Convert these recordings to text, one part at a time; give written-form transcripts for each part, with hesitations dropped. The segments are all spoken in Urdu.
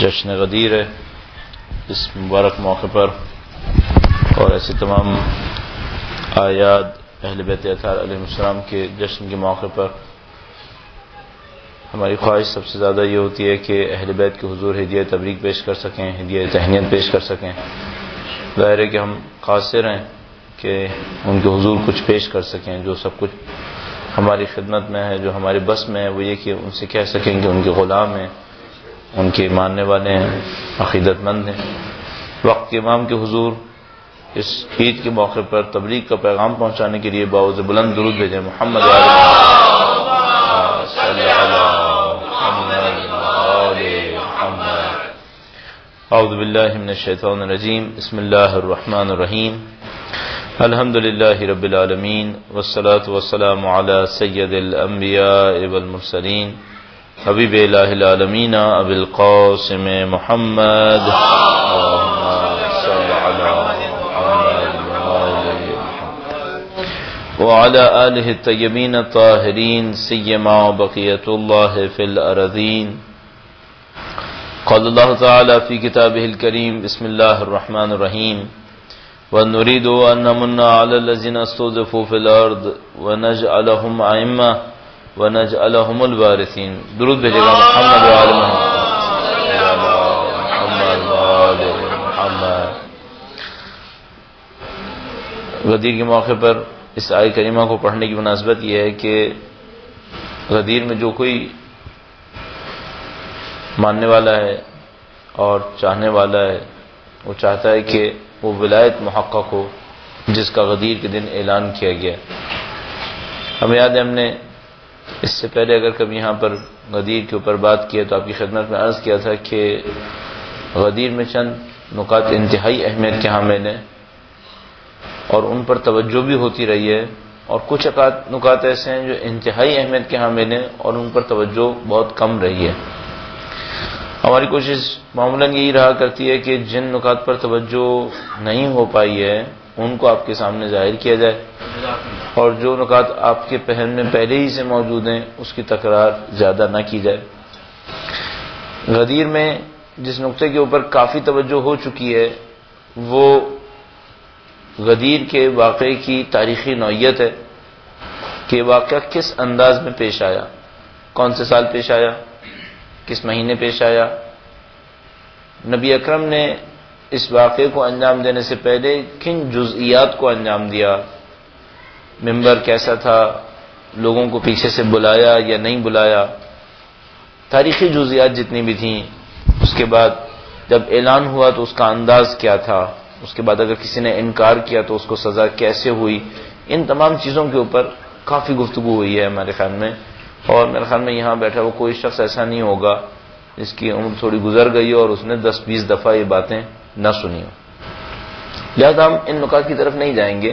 جشن غدیر ہے اس مبارک موقع پر، اور ایسے تمام آیات اہل بیت اطہار علیہ السلام کے جشن کے موقع پر ہماری خواہش سب سے زیادہ یہ ہوتی ہے کہ اہل بیت کے حضور ہدیہ تبریک پیش کر سکیں، ہدیہ تہنیت پیش کر سکیں۔ ظاہر ہے کہ ہم قاصر ہیں کہ ان کے حضور کچھ پیش کر سکیں۔ جو سب کچھ ہماری خدمت میں ہے، جو ہمارے بس میں ہے، وہ یہ کہ ان سے کہہ سکیں کہ ان کے غلام ہیں، ان کے ماننے والے ہیں، عقیدت مند ہیں۔ وقت کے امام کے حضور اس عید کے موقع پر تبلیغ کا پیغام پہنچانے کے لیے باوز بلند درود بھیجیں۔ محمد اعوذ باللہ من الشیطان الرجیم، بسم اللہ الرحمن الرحیم، الحمد للہ رب العالمین، والصلاة والسلام علی سید الانبیاء والمرسلین، حبیب الہ العالمین ابی القاسم محمد، وعلى آلہ الطیبین الطاہرین، سیما بقیت اللہ فی الارضین۔ قال اللہ تعالی فی کتابہ الکریم، بسم اللہ الرحمن الرحیم، وَنُرِيدُ أَن نَّمُنَّ عَلَى الَّذِينَ اسْتُضْعِفُوا فِي الْأَرْضِ وَنَجْعَلَهُمْ أَئِمَّةً وَنَجْعَلَهُمُ الْوَارِثِينَ۔ درود بھیجے گا محمد و آل محمد۔ غدیر کے موقع پر اس آیت کریمہ کو پڑھنے کی مناسبت یہ ہے کہ غدیر میں جو کوئی ماننے والا ہے اور چاہنے والا ہے، وہ چاہتا ہے کہ وہ ولایت محقق ہو جس کا غدیر کے دن اعلان کیا گیا۔ ہمیں یاد ہے ہم نے اس سے پہلے اگر کبھی یہاں پر غدیر کے اوپر بات کی ہے تو آپ کی خدمت میں عرض کیا تھا کہ غدیر میں چند نکات انتہائی اہمیت کے حامل ہیں اور ان پر توجہ بھی ہوتی رہی ہے، اور کچھ نکات ایسے ہیں جو انتہائی اہمیت کے حامل ہیں اور ان پر توجہ بہت کم رہی ہے۔ ہماری کوشش معمولاً یہی رہا کرتی ہے کہ جن نکات پر توجہ نہیں ہو پائی ہے ان کو آپ کے سامنے ظاہر کیا جائے، اور جو نکات آپ کے ذہن میں پہلے ہی سے موجود ہیں اس کی تکرار زیادہ نہ کی جائے۔ غدیر میں جس نقطے کے اوپر کافی توجہ ہو چکی ہے وہ غدیر کے واقعے کی تاریخی نوعیت ہے کہ واقعہ کس انداز میں پیش آیا، کون سے سال پیش آیا، کس مہینے پیش آیا۔ نبی اکرم نے اس واقعے کو انجام دینے سے پہلے کن جزئیات کو انجام دیا، منبر کیسا تھا، لوگوں کو پیچھے سے بلایا یا نہیں بلایا، تاریخی جزئیات جتنی بھی تھیں۔ اس کے بعد جب اعلان ہوا تو اس کا انداز کیا تھا، اس کے بعد اگر کسی نے انکار کیا تو اس کو سزا کیسے ہوئی، ان تمام چیزوں کے اوپر کافی گفتگو ہوئی ہے ہمارے خیال میں، اور میرے خیال میں یہاں بیٹھا وہ کوئی شخص ایسا نہیں ہوگا جس کی عمر تھوڑی گزر گئی اور اس نے 10-20 دفعہ یہ باتیں نہ سنی ہو۔ لہذا ہم ان نکات کی طرف نہیں جائیں گے۔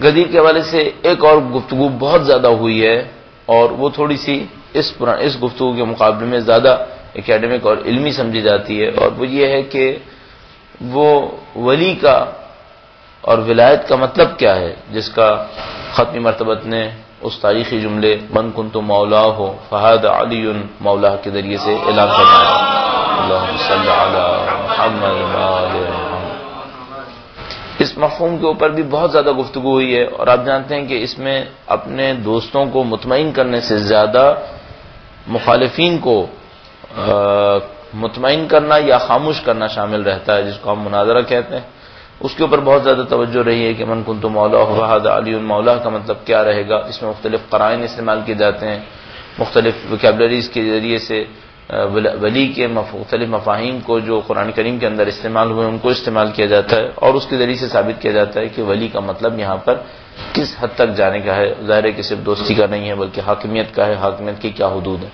غدیر کے حوالے سے ایک اور گفتگو بہت زیادہ ہوئی ہے اور وہ تھوڑی سی اس گفتگو کے مقابلے میں زیادہ اکیڈمک اور علمی سمجھی جاتی ہے، اور وہ یہ ہے کہ وہ ولی کا اور ولایت کا مطلب کیا ہے جس کا ختمی مرتبت نے اس تاریخی جملے من کنت مولا ہو فہد علی مولا کے ذریعے سے اعلان کرنا ہے۔ اللہم صلی علی محمد وآل محمد۔ اس مفہوم کے اوپر بھی بہت زیادہ گفتگو ہوئی ہے، اور آپ جانتے ہیں کہ اس میں اپنے دوستوں کو مطمئن کرنے سے زیادہ مخالفین کو مطمئن کرنا یا خاموش کرنا شامل رہتا ہے، جس کو ہم مناظرہ کہتے ہیں۔ اس کے اوپر بہت زیادہ توجہ رہی ہے کہ من کنت مولا فہد علی مولا کا مطلب کیا رہے گا۔ اس میں مختلف قرائن استعمال کیے جاتے ہیں، مختلف ویکیبلریز کے ذریعے سے ولی کے مختلف مفاہیم کو جو قرآن کریم کے اندر استعمال ہوئے ان کو استعمال کیا جاتا ہے، اور اس کے ذریعے سے ثابت کیا جاتا ہے کہ ولی کا مطلب یہاں پر کس حد تک جانے کا ہے۔ ظاہر ہے کہ صرف دوستی کا نہیں ہے بلکہ حاکمیت کا ہے، حاکمیت کی کیا حدود ہے۔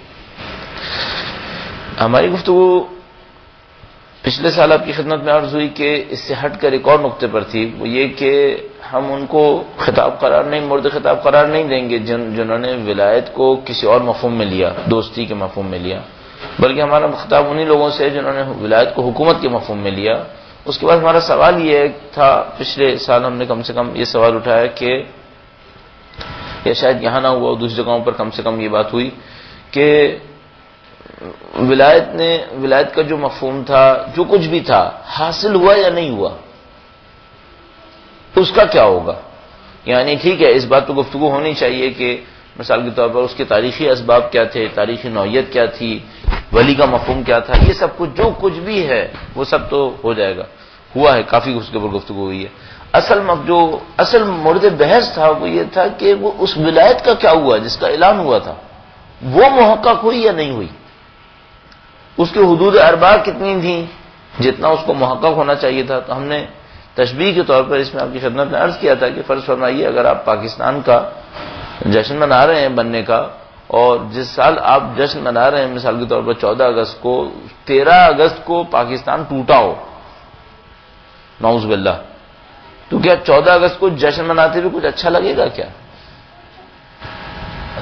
ہماری گفتگو پچھلے سال آپ کی خدمت میں عرض ہوئی کہ اس سے ہٹ کر ایک اور نقطے پر تھی، وہ یہ کہ ہم ان کو مورد خطاب قرار نہیں دیں گے جنہوں نے ولایت کو کسی اور مفہوم میں لیا، دوستی کے مفہوم میں لیا، بلکہ ہمارا خطاب انہی لوگوں سے ہے جنہوں نے ولایت کو حکومت کے مفہوم میں لیا۔ اس کے بعد ہمارا سوال یہ تھا، پچھلے سال ہم نے کم سے کم یہ سوال اٹھایا کہ یا شاید یہاں نہ ہوا، دوسری جگہوں پر کم سے کم یہ بات ہوئی کہ ولایت کا جو مفہوم تھا، جو کچھ بھی تھا، حاصل ہوا یا نہیں ہوا، اس کا کیا ہوگا؟ یعنی ٹھیک ہے، اس بات پہ گفتگو ہونی چاہیے کہ مثال کے طور پر اس کے تاریخی اسباب کیا تھے، تاریخی نوعیت کیا تھی، ولی کا مفہوم کیا تھا، یہ سب کچھ جو کچھ بھی ہے وہ سب تو ہو جائے گا، ہوا ہے، کافی اس کے اوپر گفتگو ہوئی ہے۔ اصل مورد بحث تھا وہ یہ تھا کہ وہ اس ولایت کا کیا ہوا جس کا اعلان ہوا تھا، وہ محقق ہوئی یا نہیں ہوئی، اس کی حدود اربع کتنی تھیں جتنا اس کو محقق ہونا چاہیے تھا۔ تو ہم نے تشبیہ کے طور پر اس میں آپ کی خدمت میں عرض کیا تھا کہ فرض فرمائیے اگر آپ پاکستان کا جشن منا رہے ہیں بننے کا، اور جس سال آپ جشن منا رہے ہیں مثال کے طور پر 14 اگست کو، 13 اگست کو پاکستان ٹوٹا ہو نعوذ باللہ، تو کیا 14 اگست کو جشن مناتے ہوئے کچھ اچھا لگے گا کیا؟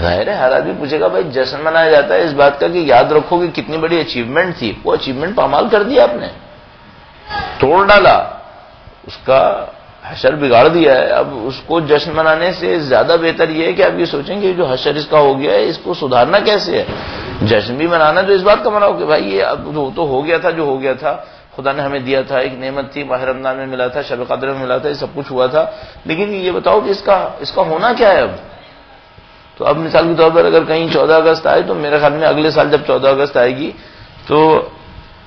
ظاہر ہے ہر آدمی پوچھے گا بھائی جشن منایا جاتا ہے اس بات کا کہ یاد رکھو کہ کتنی بڑی اچیومنٹ تھی، وہ اچیومنٹ پامال کر دیا آپ نے، توڑ ڈالا، اس کا حشر بگاڑ دیا ہے۔ اب اس کو جشن منانے سے زیادہ بہتر یہ ہے کہ آپ یہ سوچیں کہ جو حشر اس کا ہو گیا ہے اس کو سدھارنا کیسے ہے۔ جشن بھی منانا تو اس بات کا مناؤ کہ بھائی یہ اب تو ہو گیا تھا جو ہو گیا تھا، خدا نے ہمیں دیا تھا، ایک نعمت تھی، ماہ رمضان میں ملا تھا، شب قدر میں ملا تھا، یہ سب کچھ ہوا تھا، لیکن یہ بتاؤ کہ اس کا ہونا کیا ہے اب؟ تو اب مثال کے طور پر اگر کہیں 14 اگست آئے تو میرے خیال میں اگلے سال جب 14 اگست آئے گی تو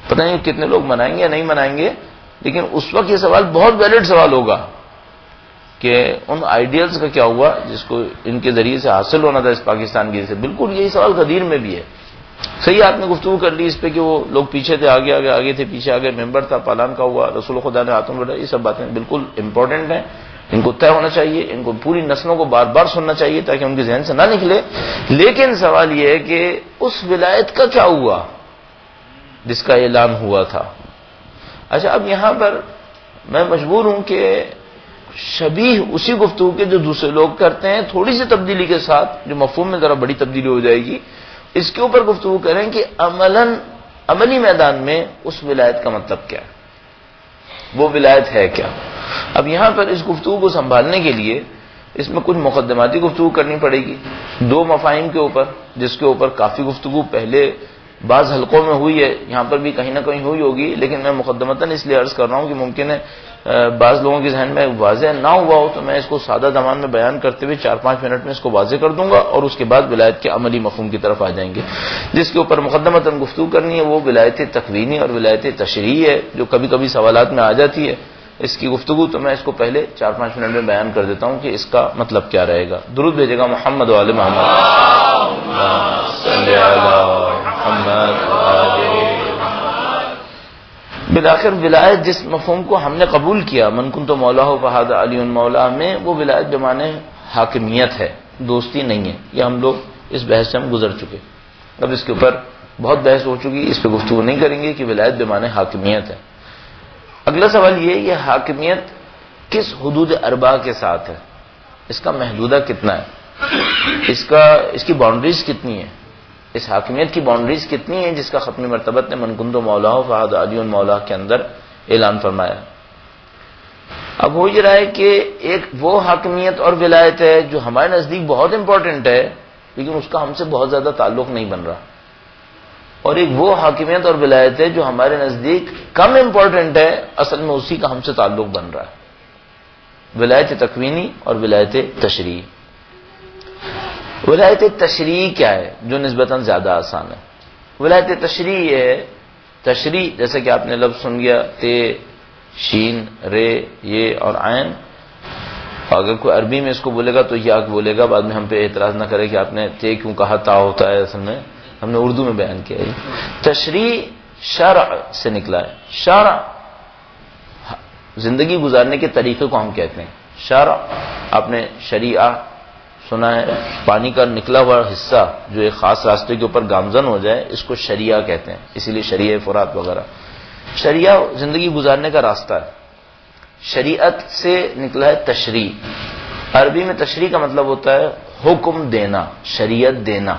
پتہ نہیں کتنے لوگ منائیں گے یا نہیں منائیں گے، لیکن اس وقت یہ سوال بہت ویلڈ سوال ہوگا کہ ان آئیڈیلز کا کیا ہوا جس کو ان کے ذریعے سے حاصل ہونا تھا اس پاکستان کی سے۔ بالکل یہی سوال غدیر میں بھی ہے۔ صحیح آپ نے گفتگو کر لی اس پہ کہ وہ لوگ پیچھے تھے، آگے تھے، پیچھے آگے، ممبر تھا، پالان کا ہوا، رسول خدا نے ہاتھوں بڑھا، یہ سب باتیں بالکل امپورٹنٹ ہیں، ان کو طے ہونا چاہیے، ان کو پوری نسلوں کو بار بار سننا چاہیے تاکہ ان کے ذہن سے نہ نکلے۔ لیکن سوال یہ ہے کہ اس ولایت کا کیا ہوا جس کا اعلان ہوا تھا؟ اچھا، اب یہاں پر میں مجبور ہوں کہ شبیہ اسی گفتگو کے جو دوسرے لوگ کرتے ہیں تھوڑی سی تبدیلی کے ساتھ، جو مفہوم میں ذرا بڑی تبدیلی ہو جائے گی، اس کے اوپر گفتگو کریں کہ عملی میدان میں اس ولایت کا مطلب کیا ہے، وہ ولایت ہے کیا۔ اب یہاں پر اس گفتگو کو سنبھالنے کے لیے اس میں کچھ مقدماتی گفتگو کرنی پڑے گی، دو مفاہیم کے اوپر جس کے اوپر کافی گفتگو پہلے بعض حلقوں میں ہوئی ہے، یہاں پر بھی کہیں نہ کہیں ہوئی ہوگی، لیکن میں مقدمتاً اس لیے عرض کر رہا ہوں کہ ممکن ہے بعض لوگوں کے ذہن میں واضح نہ ہوا ہو، تو میں اس کو سادہ زبان میں بیان کرتے ہوئے 4-5 منٹ میں اس کو واضح کر دوں گا، اور اس کے بعد ولایت کے عملی مفہوم کی طرف آ جائیں گے۔ جس کے اوپر مقدمتاً گفتگو کرنی ہے وہ ولایت تکوینی اور ولایت تشریعی ہے، جو کبھی کبھی سوالات میں آ جاتی ہے اس کی گفتگو، تو میں اس کو پہلے 4-5 منٹ میں بیان کر دیتا ہوں کہ اس کا مطلب کیا رہے گا۔ درود بھیجے گا محمد و آل محمد۔ بالآخر ولایت جس مفہوم کو ہم نے قبول کیا، من کنت مولا فہذا علی مولا، میں وہ ولایت بمعنی حاکمیت ہے، دوستی نہیں ہے۔ یہ ہم لوگ اس بحث سے ہم گزر چکے، اب اس کے اوپر بہت بحث ہو چکی، اس پہ گفتگو نہیں کریں گے کہ ولایت بمعنی حاکمیت ہے۔ اگلا سوال یہ حاکمیت کس حدود اربع کے ساتھ ہے، اس کا محدودہ کتنا ہے، اس کی باؤنڈریز کتنی ہے، اس حاکمیت کی باؤنڈریز کتنی ہیں جس کا ختم مرتبت نے من کنت مولا فہذا علی مولا کے اندر اعلان فرمایا۔ اب ہو یہ رہا ہے کہ ایک وہ حاکمیت اور ولایت ہے جو ہمارے نزدیک بہت امپورٹنٹ ہے لیکن اس کا ہم سے بہت زیادہ تعلق نہیں بن رہا، اور ایک وہ حاکمیت اور ولایت ہے جو ہمارے نزدیک کم امپورٹنٹ ہے، اصل میں اسی کا ہم سے تعلق بن رہا ہے، ولایت تکوینی اور ولایت تشریعی۔ ولایت تشریعی کیا ہے جو نسبتاً زیادہ آسان ہے؟ ولایت تشریعی ہے، تشریع جیسے کہ آپ نے لفظ سن گیا، تے، شین، رے، یہ اور عین، اگر کوئی عربی میں اس کو بولے گا تو یا بولے گا، بعد میں ہم پہ اعتراض نہ کرے کہ آپ نے تے کیوں کہا، تا ہوتا ہے، اصل میں ہم نے اردو میں بیان کیا ہے۔ تشریع شرع سے نکلا ہے، شرع زندگی گزارنے کے طریقے کو ہم کہتے ہیں، شرع آپ نے شریعہ سنا ہے، پانی کا نکلا ہوا حصہ جو ایک خاص راستے کے اوپر گامزن ہو جائے اس کو شریعہ کہتے ہیں، اسی لیے شریعہ فرات وغیرہ۔ شریعہ زندگی گزارنے کا راستہ ہے، شریعت سے نکلا ہے تشریع۔ عربی میں تشریع کا مطلب ہوتا ہے حکم دینا، شریعت دینا۔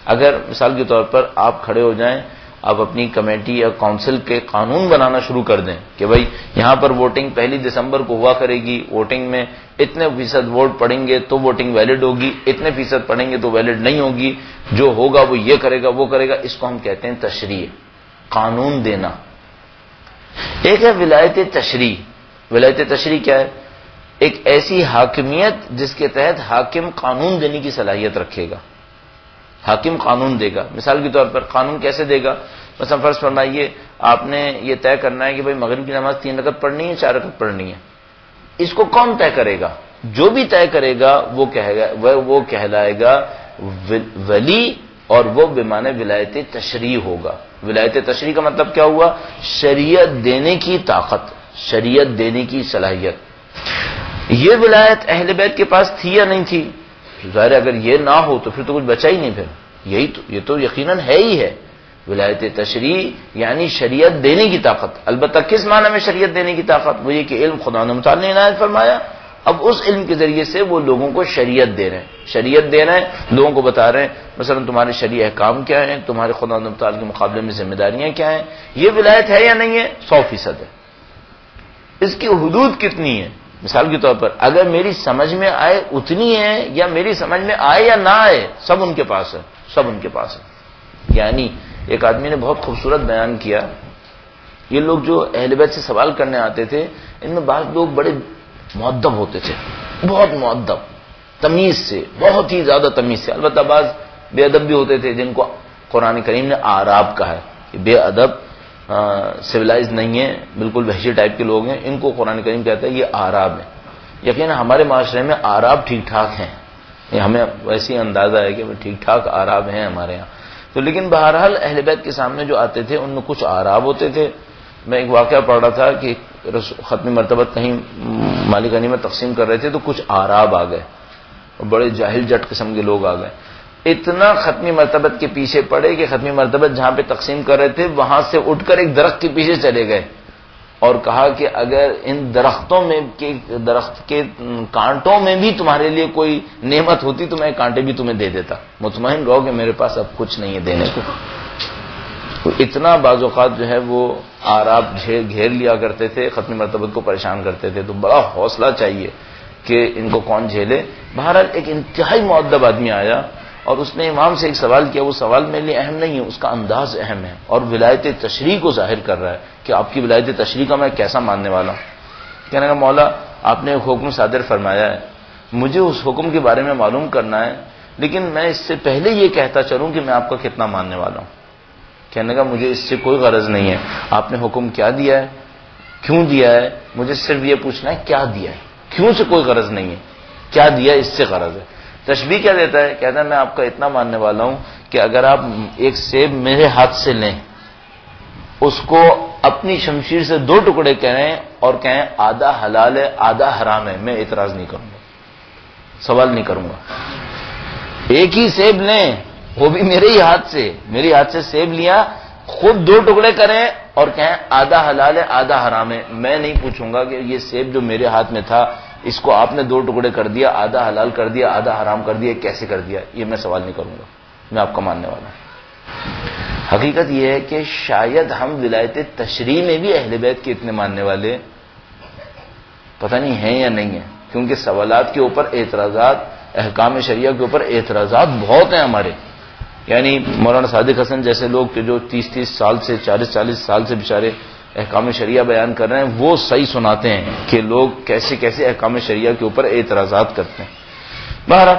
اگر مثال کے طور پر آپ کھڑے ہو جائیں، آپ اپنی کمیٹی یا کونسل کے قانون بنانا شروع کر دیں کہ بھائی یہاں پر ووٹنگ 1 دسمبر کو ہوا کرے گی، ووٹنگ میں اتنے فیصد ووٹ پڑیں گے تو ووٹنگ ویلڈ ہوگی، اتنے فیصد پڑیں گے تو ویلڈ نہیں ہوگی، جو ہوگا وہ یہ کرے گا وہ کرے گا. اس کو ہم کہتے ہیں تشریع، قانون دینا. ایک ہے ولایت تشریع. ولایت تشریع کیا ہے؟ ایک ایسی حاکمیت جس کے تحت حاکم قانون دینے کی صلاحیت رکھے گا. حاکم قانون دے گا. مثال کے طور پر قانون کیسے دے گا؟ مثلا فرض فرمائیے آپ نے یہ طے کرنا ہے کہ بھائی مغرب کی نماز 3 رکعت پڑھنی ہے 4 رکعت پڑھنی ہے. اس کو کون طے کرے گا؟ جو بھی طے کرے گا وہ کہلائے گا ولی، اور وہ بمعنی ولایت تشریع ہوگا. ولایت تشریع کا مطلب کیا ہوا؟ شریعت دینے کی طاقت، شریعت دینے کی صلاحیت. یہ ولایت اہل بیت کے پاس تھی یا نہیں تھی؟ ظاہر اگر یہ نہ ہو تو پھر تو کچھ بچا ہی نہیں. پھر یہ تو یقیناً ہے ہی ہے. ولایت تشریع یعنی شریعت دینے کی طاقت. البتہ کس معنی میں شریعت دینے کی طاقت؟ وہ یہ کہ علم خدا متعال نے عنایت فرمایا، اب اس علم کے ذریعے سے وہ لوگوں کو شریعت دے رہے ہیں. شریعت دے رہے ہیں، لوگوں کو بتا رہے ہیں مثلا تمہارے شرعی احکام کیا ہیں، تمہارے خدا متعال کے مقابلے میں ذمہ داریاں کیا ہیں. یہ ولایت ہے یا نہیں ہے؟ 100% ہے. اس کی حدود کتنی ہے؟ مثال کے طور پر اگر میری سمجھ میں آئے اتنی ہے، یا میری سمجھ میں آئے یا نہ آئے، سب ان کے پاس ہے، سب ان کے پاس ہے. یعنی ایک آدمی نے بہت خوبصورت بیان کیا، یہ لوگ جو اہل بیت سے سوال کرنے آتے تھے ان میں بعض لوگ بڑے مؤدب ہوتے تھے، بہت مؤدب، تمیز سے، بہت ہی زیادہ تمیز سے. البتہ بعض بے ادب بھی ہوتے تھے جن کو قرآن کریم نے آراب کہا ہے کہ بے ادب، سویلائز نہیں ہے، بالکل وحشی ٹائپ کے لوگ ہیں، ان کو قرآن کریم کہتا ہے یہ آراب ہیں. یقیناً ہمارے معاشرے میں آراب ٹھیک ٹھاک ہیں، یہ ہمیں ویسے ہی اندازہ ہے کہ ٹھیک ٹھاک آراب ہیں ہمارے یہاں تو. لیکن بہرحال اہل بیت کے سامنے جو آتے تھے ان میں کچھ آراب ہوتے تھے. میں ایک واقعہ پڑھ رہا تھا کہ ختم مرتبت کہیں مالی غنیمت تقسیم کر رہے تھے تو کچھ آراب آ گئے اور بڑے جاہل جٹ قسم کے لوگ آ گئے. اتنا ختمی مرتبت کے پیچھے پڑے کہ ختمی مرتبت جہاں پہ تقسیم کر رہے تھے وہاں سے اٹھ کر ایک درخت کے پیچھے چلے گئے اور کہا کہ اگر ان درخت کے کانٹوں میں بھی تمہارے لیے کوئی نعمت ہوتی تو میں کانٹے بھی تمہیں دے دیتا. مطمئن رہو کہ میرے پاس اب کچھ نہیں ہے دینے کو. اتنا بعض اوقات جو ہے وہ آراب گھیر لیا کرتے تھے، ختمی مرتبت کو پریشان کرتے تھے. تو بڑا حوصلہ چاہیے کہ ان کو کون جھیلے. بہرحال ایک انتہائی مؤدب آدمی آیا اور اس نے امام سے ایک سوال کیا. وہ سوال میرے لیے اہم نہیں ہے، اس کا انداز اہم ہے اور ولایت تشریع کو ظاہر کر رہا ہے کہ آپ کی ولایت تشریع کا میں کیسا ماننے والا ہوں. کہنے کا مولا آپ نے ایک حکم صادر فرمایا ہے، مجھے اس حکم کے بارے میں معلوم کرنا ہے، لیکن میں اس سے پہلے یہ کہتا چلوں کہ میں آپ کا کتنا ماننے والا ہوں. کہنے کا مجھے اس سے کوئی غرض نہیں ہے، آپ نے حکم کیا دیا ہے، کیوں دیا ہے، مجھے صرف یہ پوچھنا ہے کیا دیا ہے. کیوں سے کوئی غرض نہیں ہے، کیا دیا اس سے غرض ہے. تشبیہ کیا دیتا ہے؟ کہتا ہے میں آپ کا اتنا ماننے والا ہوں کہ اگر آپ ایک سیب میرے ہاتھ سے لیں، اس کو اپنی شمشیر سے 2 ٹکڑے کریں اور کہیں آدھا حلال ہے آدھا حرام ہے، میں اعتراض نہیں کروں گا، سوال نہیں کروں گا. ایک ہی سیب لیں، وہ بھی میرے ہاتھ سے سیب لیا، خود 2 ٹکڑے کریں اور کہیں آدھا حلال ہے آدھا حرام ہے، میں نہیں پوچھوں گا کہ یہ سیب جو میرے ہاتھ میں تھا اس کو آپ نے 2 ٹکڑے کر دیا، آدھا حلال کر دیا آدھا حرام کر دیا، کیسے کر دیا، یہ میں سوال نہیں کروں گا، میں آپ کا ماننے والا ہوں. حقیقت یہ ہے کہ شاید ہم ولایت تشریع میں بھی اہل بیت کے اتنے ماننے والے پتہ نہیں ہیں یا نہیں ہیں، کیونکہ سوالات کے اوپر اعتراضات، احکام شریعہ کے اوپر اعتراضات بہت ہیں ہمارے. یعنی مولانا صادق حسن جیسے لوگ کہ جو 30 سال سے 40 سال سے بیچارے احکام شریعہ بیان کر رہے ہیں، وہ صحیح سناتے ہیں کہ لوگ کیسے کیسے احکام شریعہ کے اوپر اعتراضات کرتے ہیں. بہرحال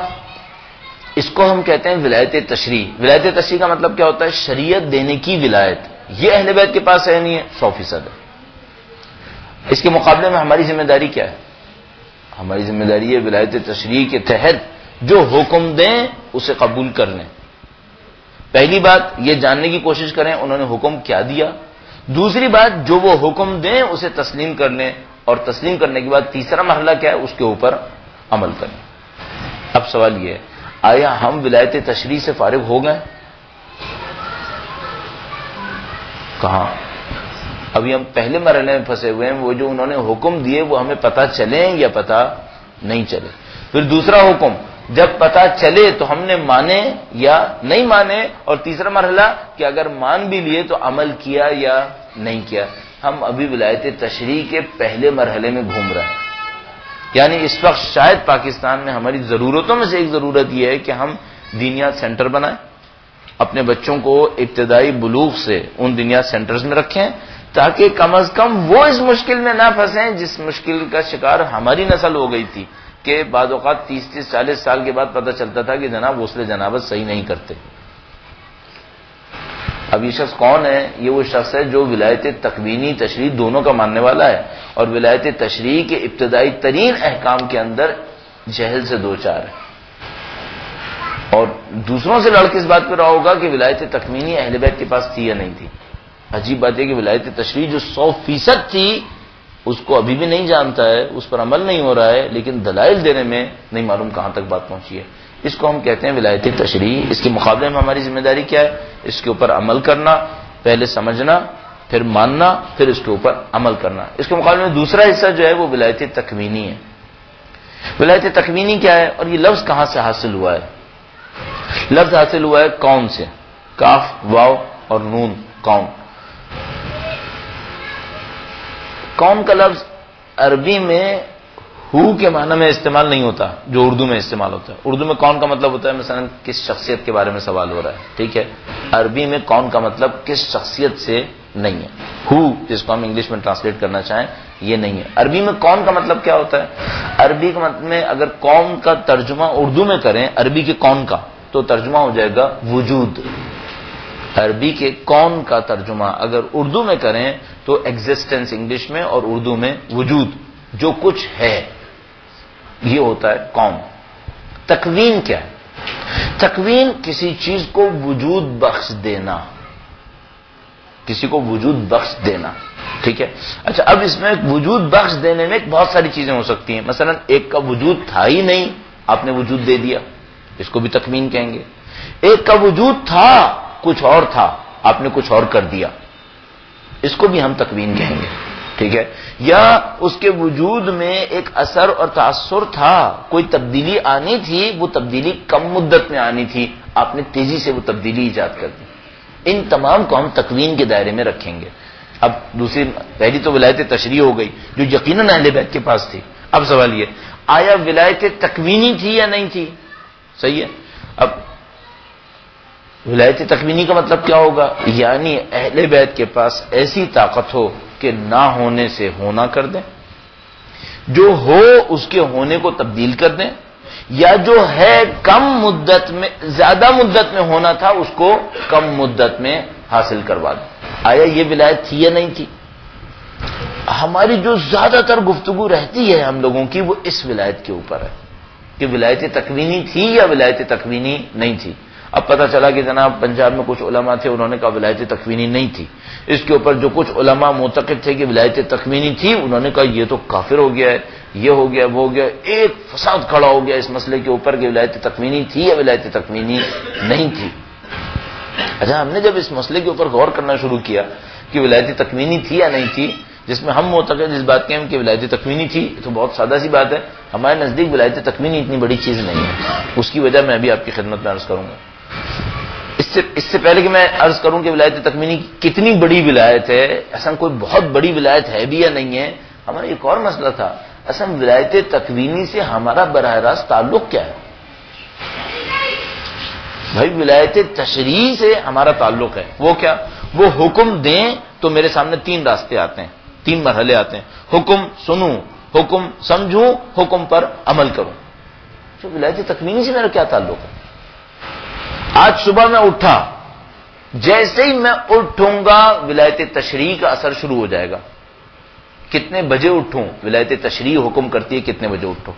اس کو ہم کہتے ہیں ولایت تشریع. ولایت تشریع کا مطلب کیا ہوتا ہے؟ شریعت دینے کی ولایت. یہ اہل بیت کے پاس ہے نہیں ہے، 100% ہے. اس کے مقابلے میں ہماری ذمہ داری کیا ہے؟ ہماری ذمہ داری ہے ولایت تشریع کے تحت جو حکم دیں اسے قبول کر لیں. پہلی بات یہ جاننے کی کوشش کریں انہوں نے حکم کیا دیا. دوسری بات جو وہ حکم دیں اسے تسلیم کر لیں، اور تسلیم کرنے کے بعد تیسرا مرحلہ کیا ہے؟ اس کے اوپر عمل کریں. اب سوال یہ ہے آیا ہم ولایت تشریع سے فارغ ہو گئے؟ کہاں؟ ابھی ہم پہلے مرحلے میں پھنسے ہوئے ہیں. وہ جو انہوں نے حکم دیے وہ ہمیں پتہ چلیں یا پتہ نہیں چلے. پھر دوسرا حکم جب پتہ چلے تو ہم نے مانے یا نہیں مانے، اور تیسرا مرحلہ کہ اگر مان بھی لیے تو عمل کیا یا نہیں کیا۔ ہم ابھی ولایت تشریع کے پہلے مرحلے میں گھوم رہے ہیں، یعنی اس وقت شاید پاکستان میں ہماری ضرورتوں میں سے ایک ضرورت یہ ہے کہ ہم دینیات سینٹر بنائیں، اپنے بچوں کو ابتدائی بلوغ سے ان دینیات سینٹرز میں رکھیں تاکہ کم از کم وہ اس مشکل میں نہ پھنسیں جس مشکل کا شکار ہماری نسل ہو گئی تھی کہ بعض اوقات 30-40 سال کے بعد پتہ چلتا تھا کہ جناب غسل جنابت صحیح نہیں کرتے۔ اب یہ شخص کون ہے؟ یہ وہ شخص ہے جو ولایت تکوینی تشریع دونوں کا ماننے والا ہے اور ولایت تشریع کے ابتدائی ترین احکام کے اندر جہل سے دوچار ہے، اور دوسروں سے لڑ کے اس بات پہ رہا ہوگا کہ ولایت تکوینی اہل بیت کے پاس تھی یا نہیں تھی۔ عجیب بات ہے کہ ولایت تشریع جو 100% تھی اس کو ابھی بھی نہیں جانتا ہے، اس پر عمل نہیں ہو رہا ہے، لیکن دلائل دینے میں نہیں معلوم کہاں تک بات پہنچی ہے۔ اس کو ہم کہتے ہیں ولایت تشریع۔ اس کے مقابلے میں ہماری ذمہ داری کیا ہے؟ اس کے اوپر عمل کرنا، پہلے سمجھنا، پھر ماننا، پھر اس کے اوپر عمل کرنا۔ اس کے مقابلے میں دوسرا حصہ جو ہے وہ ولایت تکوینی ہے۔ ولایت تکوینی کیا ہے اور یہ لفظ کہاں سے حاصل ہوا ہے؟ لفظ حاصل ہوا ہے کون سے، کاف واو اور نون، کون۔ کون کا لفظ عربی میں ہو کے معنی میں استعمال نہیں ہوتا جو اردو میں استعمال ہوتا ہے۔ اردو میں کون کا مطلب ہوتا ہے مثلا کس شخصیت کے بارے میں سوال ہو رہا ہے، ٹھیک ہے۔ عربی میں کون کا مطلب کس شخصیت سے نہیں ہے۔ ہو جس کو ہم انگلش میں ٹرانسلیٹ کرنا چاہیں یہ نہیں ہے۔ عربی میں کون کا مطلب کیا ہوتا ہے؟ عربی کے مطلب میں اگر کون کا ترجمہ اردو میں کریں عربی کے کون کا تو ترجمہ ہو جائے گا وجود۔ عربی کے کون کا ترجمہ اگر اردو میں کریں تو ایگزسٹنس انگلش میں، اور اردو میں وجود، جو کچھ ہے، یہ ہوتا ہے کون۔ تکوین کیا ہے؟ تکوین کسی چیز کو وجود بخش دینا، کسی کو وجود بخش دینا، ٹھیک ہے۔ اچھا اب اس میں وجود بخش دینے میں بہت ساری چیزیں ہو سکتی ہیں، مثلا ایک کا وجود تھا ہی نہیں، آپ نے وجود دے دیا، اس کو بھی تکوین کہیں گے۔ ایک کا وجود تھا، کچھ اور تھا، آپ نے کچھ اور کر دیا، اس کو بھی ہم تکوین کہیں گے، ٹھیک ہے۔ یا اس کے وجود میں ایک اثر اور تاثر تھا، کوئی تبدیلی آنی تھی، وہ تبدیلی کم مدت میں آنی تھی، آپ نے تیزی سے وہ تبدیلی ایجاد کر دی۔ ان تمام کو ہم تکوین کے دائرے میں رکھیں گے۔ اب دوسری، پہلی تو ولایت تشریع ہو گئی جو یقیناً اہل بیت کے پاس تھی۔ اب سوال یہ، آیا ولایت تکوینی تھی یا نہیں تھی؟ صحیح ہے۔ اب ولایت تکوینی کا مطلب کیا ہوگا؟ یعنی اہل بیت کے پاس ایسی طاقت ہو کہ نہ ہونے سے ہونا کر دیں، جو ہو اس کے ہونے کو تبدیل کر دیں، یا جو ہے کم مدت میں زیادہ مدت میں ہونا تھا اس کو کم مدت میں حاصل کروا دیں۔ آیا یہ ولایت تھی یا نہیں تھی؟ ہماری جو زیادہ تر گفتگو رہتی ہے ہم لوگوں کی وہ اس ولایت کے اوپر ہے کہ ولایت تکوینی تھی یا ولایت تکوینی نہیں تھی۔ اب پتہ چلا کہ جناب پنجاب میں کچھ علماء تھے، انہوں نے کہا ولایت تکوینی نہیں تھی۔ اس کے اوپر جو کچھ علماء معتقد تھے کہ ولایت تکوینی تھی، انہوں نے کہا یہ تو کافر ہو گیا ہے، یہ ہو گیا وہ ہو گیا، ایک فساد کھڑا ہو گیا اس مسئلے کے اوپر کہ ولایت تکوینی تھی یا ولایت تکوینی نہیں تھی۔ اچھا ہم نے جب اس مسئلے کے اوپر غور کرنا شروع کیا کہ ولایت تکوینی تھی یا نہیں تھی، جس میں ہم معتقد اس بات کے ہیں کہ ولایت تکوینی تھی، تو بہت سادہ سی بات ہے، ہمارے نزدیک ولایت تکوینی اتنی بڑی چیز نہیں ہے۔ اس کی وجہ میں ابھی آپ کی خدمت میں عرض کروں گا۔ اس سے پہلے کہ میں عرض کروں کہ ولایت تکوینی کتنی بڑی ولایت ہے، اصلا کوئی بہت بڑی ولایت ہے بھی یا نہیں ہے، ہمارا ایک اور مسئلہ تھا، اصلا ولایت تکوینی سے ہمارا براہ راست تعلق کیا ہے؟ بھائی ولایت تشریع سے ہمارا تعلق ہے، وہ کیا؟ وہ حکم دیں تو میرے سامنے 3 راستے آتے ہیں، 3 مرحلے آتے ہیں، حکم سنوں، حکم سمجھوں، حکم پر عمل کروں۔ تو ولایت تکوینی سے میرا کیا تعلق ہے؟ آج صبح میں اٹھا، جیسے ہی میں اٹھوں گا ولایت تشریع کا اثر شروع ہو جائے گا۔ کتنے بجے اٹھوں؟ ولایت تشریع حکم کرتی ہے کتنے بجے اٹھوں۔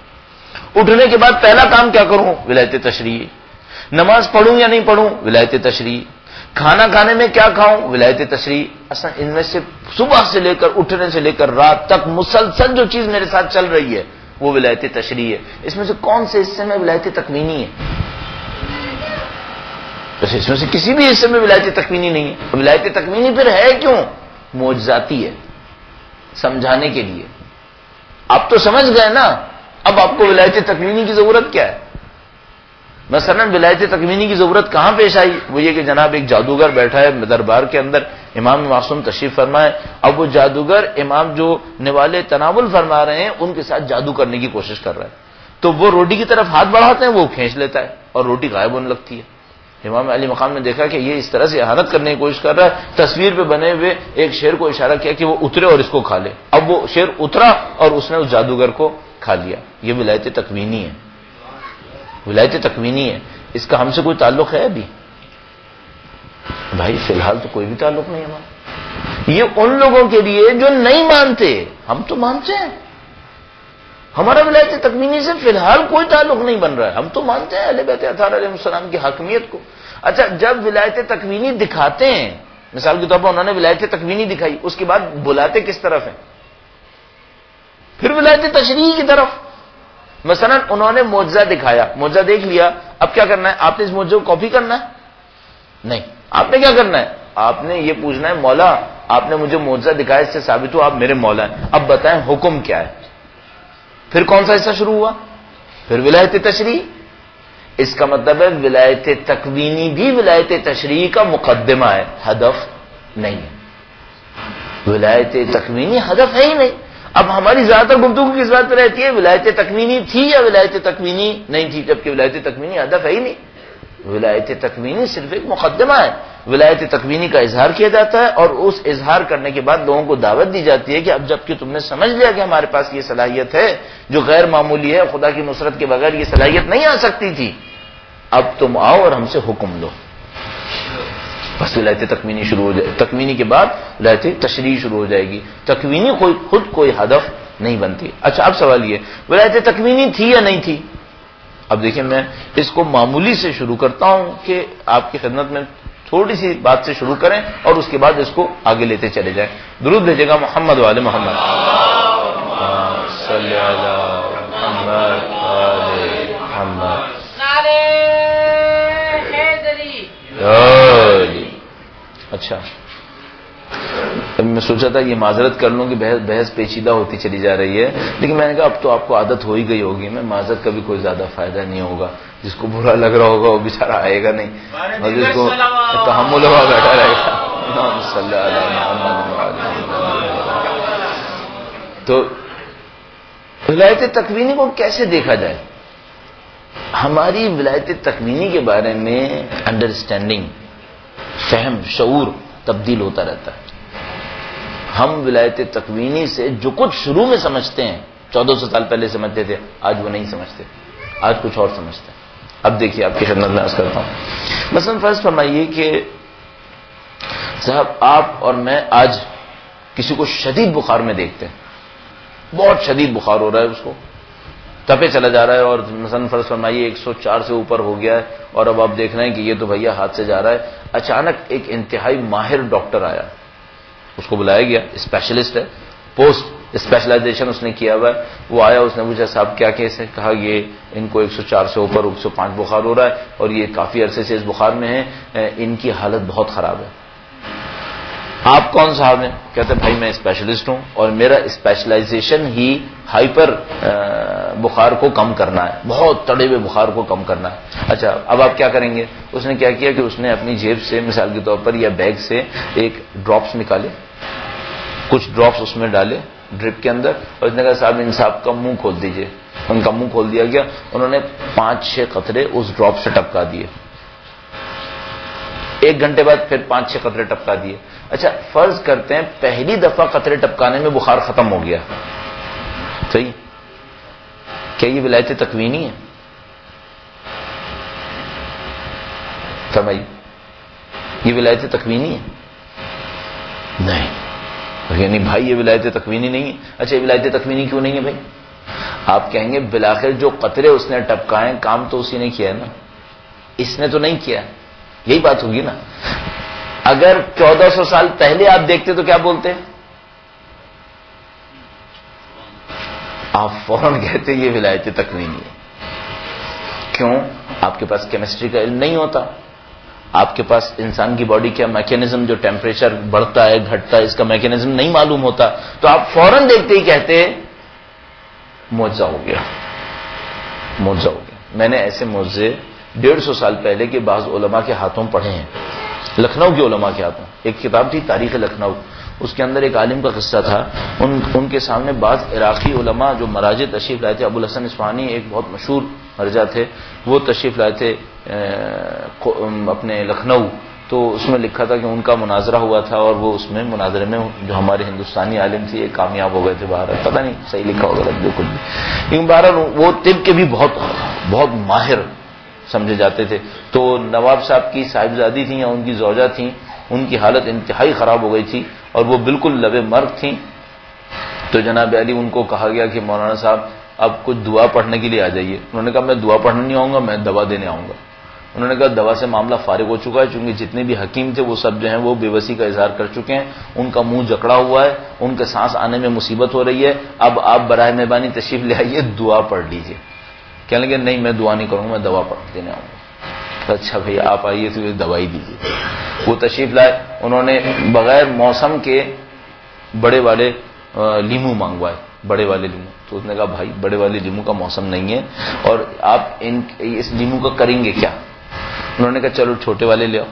اٹھنے کے بعد پہلا کام کیا کروں؟ ولایت تشریع۔ نماز پڑھوں یا نہیں پڑھوں؟ ولایت تشریع۔ کھانا کھانے میں کیا کھاؤں؟ ولایت تشریع۔ اصلا ان میں سے صبح سے لے کر اٹھنے سے لے کر رات تک مسلسل جو چیز میرے ساتھ چل رہی ہے وہ ولایت تشریع ہے۔ اس میں سے کون سے حصے میں ولایت تکوینی ہے؟ بس اس میں سے کسی بھی حصے میں ولایت تکوینی نہیں ہے۔ ولایت تکوینی پھر ہے کیوں؟ معجزاتی ہے، سمجھانے کے لیے۔ آپ تو سمجھ گئے نا، اب آپ کو ولایت تکوینی کی ضرورت کیا ہے؟ مثلا ولایت تکوینی کی ضرورت کہاں پیش آئی؟ وہ یہ کہ جناب ایک جادوگر بیٹھا ہے دربار کے اندر، امام معصوم تشریف فرمائے، اب وہ جادوگر امام جو نوالے تناول فرما رہے ہیں ان کے ساتھ جادو کرنے کی کوشش کر رہا ہے، تو وہ روٹی کی طرف ہاتھ بڑھاتے ہیں، وہ کھینچ لیتا ہے اور روٹی غائب ہونے لگتی ہے۔ امام علی مقام نے دیکھا کہ یہ اس طرح سے احانت کرنے کی کوشش کر رہا ہے، تصویر پہ بنے ہوئے ایک شیر کو اشارہ کیا کہ وہ اترے اور اس کو کھا لے۔ اب وہ شیر اترا اور اس نے اس جادوگر کو کھا لیا۔ یہ ولایت تکوینی ہے، ولایت تکوینی ہے۔ اس کا ہم سے کوئی تعلق ہے ابھی؟ بھائی فی الحال تو کوئی بھی تعلق نہیں ہمارا۔ یہ ان لوگوں کے لیے جو نہیں مانتے، ہم تو مانتے ہیں، ہمارا ولایت تکوینی سے فی الحال کوئی تعلق نہیں بن رہا ہے، ہم تو مانتے ہیں اہل بیت اطہار علیہ السلام کی حاکمیت کو۔ اچھا جب ولایت تکوینی دکھاتے ہیں، مثال کے طور پر انہوں نے ولایت تکوینی دکھائی، اس کے بعد بلاتے کس طرف ہیں؟ پھر ولایت تشریعی کی طرف۔ مثلا انہوں نے معجزہ دکھایا، معجزہ دیکھ لیا، اب کیا کرنا ہے؟ آپ نے اس معجزے کو کاپی کرنا ہے؟ نہیں، آپ نے کیا کرنا ہے؟ آپ نے یہ پوچھنا ہے مولا آپ نے مجھے معجزہ دکھایا، اس سے ثابت ہو آپ میرے مولا ہیں، اب بتائیں حکم کیا ہے؟ پھر کون سا حصہ شروع ہوا؟ پھر ولایت تشریع۔ اس کا مطلب ہے ولایت تکوینی بھی ولایت تشریعی کا مقدمہ ہے، ہدف نہیں ہے۔ ولایت تکوینی ہدف ہے ہی نہیں۔ اب ہماری زیادہ تر گفتگو کس بات پہ رہتی ہے؟ ولایت تکوینی تھی یا ولایت تکوینی نہیں تھی، جبکہ ولایت تکوینی ہدف ہے ہی نہیں۔ ولایت تکوینی صرف ایک مقدمہ ہے، ولایت تکوینی کا اظہار کیا جاتا ہے اور اس اظہار کرنے کے بعد لوگوں کو دعوت دی جاتی ہے کہ اب جب کہ تم نے سمجھ لیا کہ ہمارے پاس یہ صلاحیت ہے جو غیر معمولی ہے، خدا کی نصرت کے بغیر یہ صلاحیت نہیں آ سکتی تھی، اب تم آؤ اور ہم سے حکم لو۔ بس ولایت تکوینی شروع ہو جائے، تکوینی کے بعد ولایت تشریعی شروع ہو جائے گی۔ تکوینی خود کوئی ہدف نہیں بنتی۔ اچھا اب سوال یہ ولایت تکوینی تھی یا نہیں تھی؟ اب دیکھیں میں اس کو معمولی سے شروع کرتا ہوں کہ آپ کی خدمت میں تھوڑی سی بات سے شروع کریں اور اس کے بعد اس کو آگے لیتے چلے جائیں۔ درود بھیجے گا محمد وعلی محمد صلی علی محمد وعلی محمد۔ اچھا میں سوچا تھا یہ معذرت کر لوں کہ بحث پیچیدہ ہوتی چلی جا رہی ہے، لیکن میں نے کہا اب تو آپ کو عادت ہو ہی گئی ہوگی، میں معذرت کا بھی کوئی زیادہ فائدہ نہیں ہوگا، جس کو برا لگ رہا ہوگا وہ بیچارہ آئے گا نہیں اور جس کو تحمل ہوا بیٹھا رہے گا۔ صلی اللہ علیہ وسلم۔ تو ولایت تکوینی کو کیسے دیکھا جائے؟ ہماری ولایت تکوینی کے بارے میں انڈرسٹینڈنگ، فہم، شعور تبدیل ہوتا رہتا ہے۔ ہم ولایت تکوینی سے جو کچھ شروع میں سمجھتے ہیں، 1400 سال پہلے سمجھتے تھے، آج وہ نہیں سمجھتے، آج کچھ اور سمجھتے ہیں۔ اب دیکھیے آپ کی خدمت میں عرض کرتا ہوں، مثلا فرض فرمائیے کہ صاحب آپ اور میں آج کسی کو شدید بخار میں دیکھتے ہیں، بہت شدید بخار ہو رہا ہے، اس کو تپے چلا جا رہا ہے اور مثلا فرض فرمائیے 104 سے اوپر ہو گیا ہے اور اب آپ دیکھ رہے ہیں کہ یہ تو بھیا ہاتھ سے جا رہا ہے۔ اچانک ایک انتہائی ماہر ڈاکٹر آیا، اس کو بلایا گیا، اسپیشلسٹ ہے، پوسٹ اسپیشلائزیشن اس نے کیا ہوا ہے، وہ آیا، اس نے پوچھا صاحب کیا کیس ہے؟ کہا یہ ان کو 104 سے اوپر 105 بخار ہو رہا ہے اور یہ کافی عرصے سے اس بخار میں ہیں، ان کی حالت بہت خراب ہے۔ آپ کون صاحب ہیں؟ کہتے ہیں بھائی میں اسپیشلسٹ ہوں اور میرا اسپیشلائزیشن ہی ہائپر بخار کو کم کرنا ہے، بہت تڑے ہوئے بخار کو کم کرنا ہے۔ اچھا اب آپ کیا کریں گے؟ اس نے کیا کیا کہ اس نے اپنی جیب سے مثال کے طور پر یا بیگ سے ایک ڈراپس نکالے، کچھ ڈراپس اس میں ڈالے ڈرپ کے اندر اور اس نے کہا صاحب ان صاحب کا منہ کھول دیجئے۔ ان کا منہ کھول دیا گیا، انہوں نے 5-6 قطرے اس ڈراپ سے ٹپکا دیے، 1 گھنٹے بعد پھر 5-6 قطرے ٹپکا دیے۔ اچھا فرض کرتے ہیں پہلی دفعہ قطرے ٹپکانے میں بخار ختم ہو گیا، صحیح؟ کیا یہ ولایت تکوینی ہے؟ فرمائیے، یہ ولایت تکوینی ہے؟ نہیں، یعنی بھائی یہ ولایت تکوینی نہیں ہے۔ اچھا یہ ولایت تکوینی کیوں نہیں ہے بھائی؟ آپ کہیں گے بالآخر جو قطرے اس نے ٹپکائے کام تو اسی نے کیا ہے نا، اس نے تو نہیں کیا، یہی بات ہوگی نا۔ اگر 1400 سال پہلے آپ دیکھتے تو کیا بولتے؟ آپ فوراً کہتے یہ ولایت تکوینی ہے۔ کیوں؟ آپ کے پاس کیمسٹری کا علم نہیں ہوتا، آپ کے پاس انسان کی باڈی کا میکینزم، جو ٹیمپریچر بڑھتا ہے گھٹتا ہے، اس کا میکینزم نہیں معلوم ہوتا، تو آپ فوراً دیکھتے ہی کہتے معجزہ ہو گیا، معجزہ ہو گیا۔ میں نے ایسے معجزے 150 سال پہلے کے بعض علماء کے ہاتھوں پڑھے ہیں، لکھنؤ کے علماء کے ہاتھوں. ایک کتاب تھی تاریخ لکھنؤ، اس کے اندر ایک عالم کا قصہ تھا. ان کے سامنے بعض عراقی علماء جو مراجع تشریف لائے تھے، ابو الحسن اصفہانی ایک بہت مشہور مرجع تھے، وہ تشریف لائے تھے اپنے لکھنؤ. تو اس میں لکھا تھا کہ ان کا مناظرہ ہوا تھا، اور وہ اس میں مناظرے میں جو ہمارے ہندوستانی عالم تھے یہ کامیاب ہو گئے تھے. باہر پتہ نہیں صحیح لکھا ہوگا جو کچھ بھی، لیکن بہرحال وہ طب کے بھی بہت ماہر سمجھے جاتے تھے. تو نواب صاحب کی صاحبزادی تھیں یا ان کی زوجہ تھیں، ان کی حالت انتہائی خراب ہو گئی تھی اور وہ بالکل لب مرگ تھیں. تو جناب علی ان کو کہا گیا کہ مولانا صاحب اب کچھ دعا پڑھنے کے لیے آ جائیے. انہوں نے کہا میں دعا پڑھنے نہیں آؤں گا، میں دوا دینے آؤں گا. انہوں نے کہا دوا سے معاملہ فارغ ہو چکا ہے، چونکہ جتنے بھی حکیم تھے وہ سب جو ہیں وہ بے بسی کا اظہار کر چکے ہیں، ان کا منہ جکڑا ہوا ہے، ان کے سانس آنے میں مصیبت ہو رہی ہے. اب آپ برائے مہربانی تشریف لے آئیے، دعا پڑھ لیجیے. کہنے لگے نہیں میں دعا نہیں کروں گا، میں دوا پڑھ دینے آؤں گا. اچھا بھائی آپ آئیے تو دوائی دیجیے. وہ تشریف لائے، انہوں نے بغیر موسم کے بڑے والے لیمو منگوائے، بڑے والے لیمو. تو اس نے کہا بھائی بڑے والے لیمو کا موسم نہیں ہے، اور آپ اس لیمو کا کریں گے کیا؟ انہوں نے کہا چلو چھوٹے والے لے آؤ.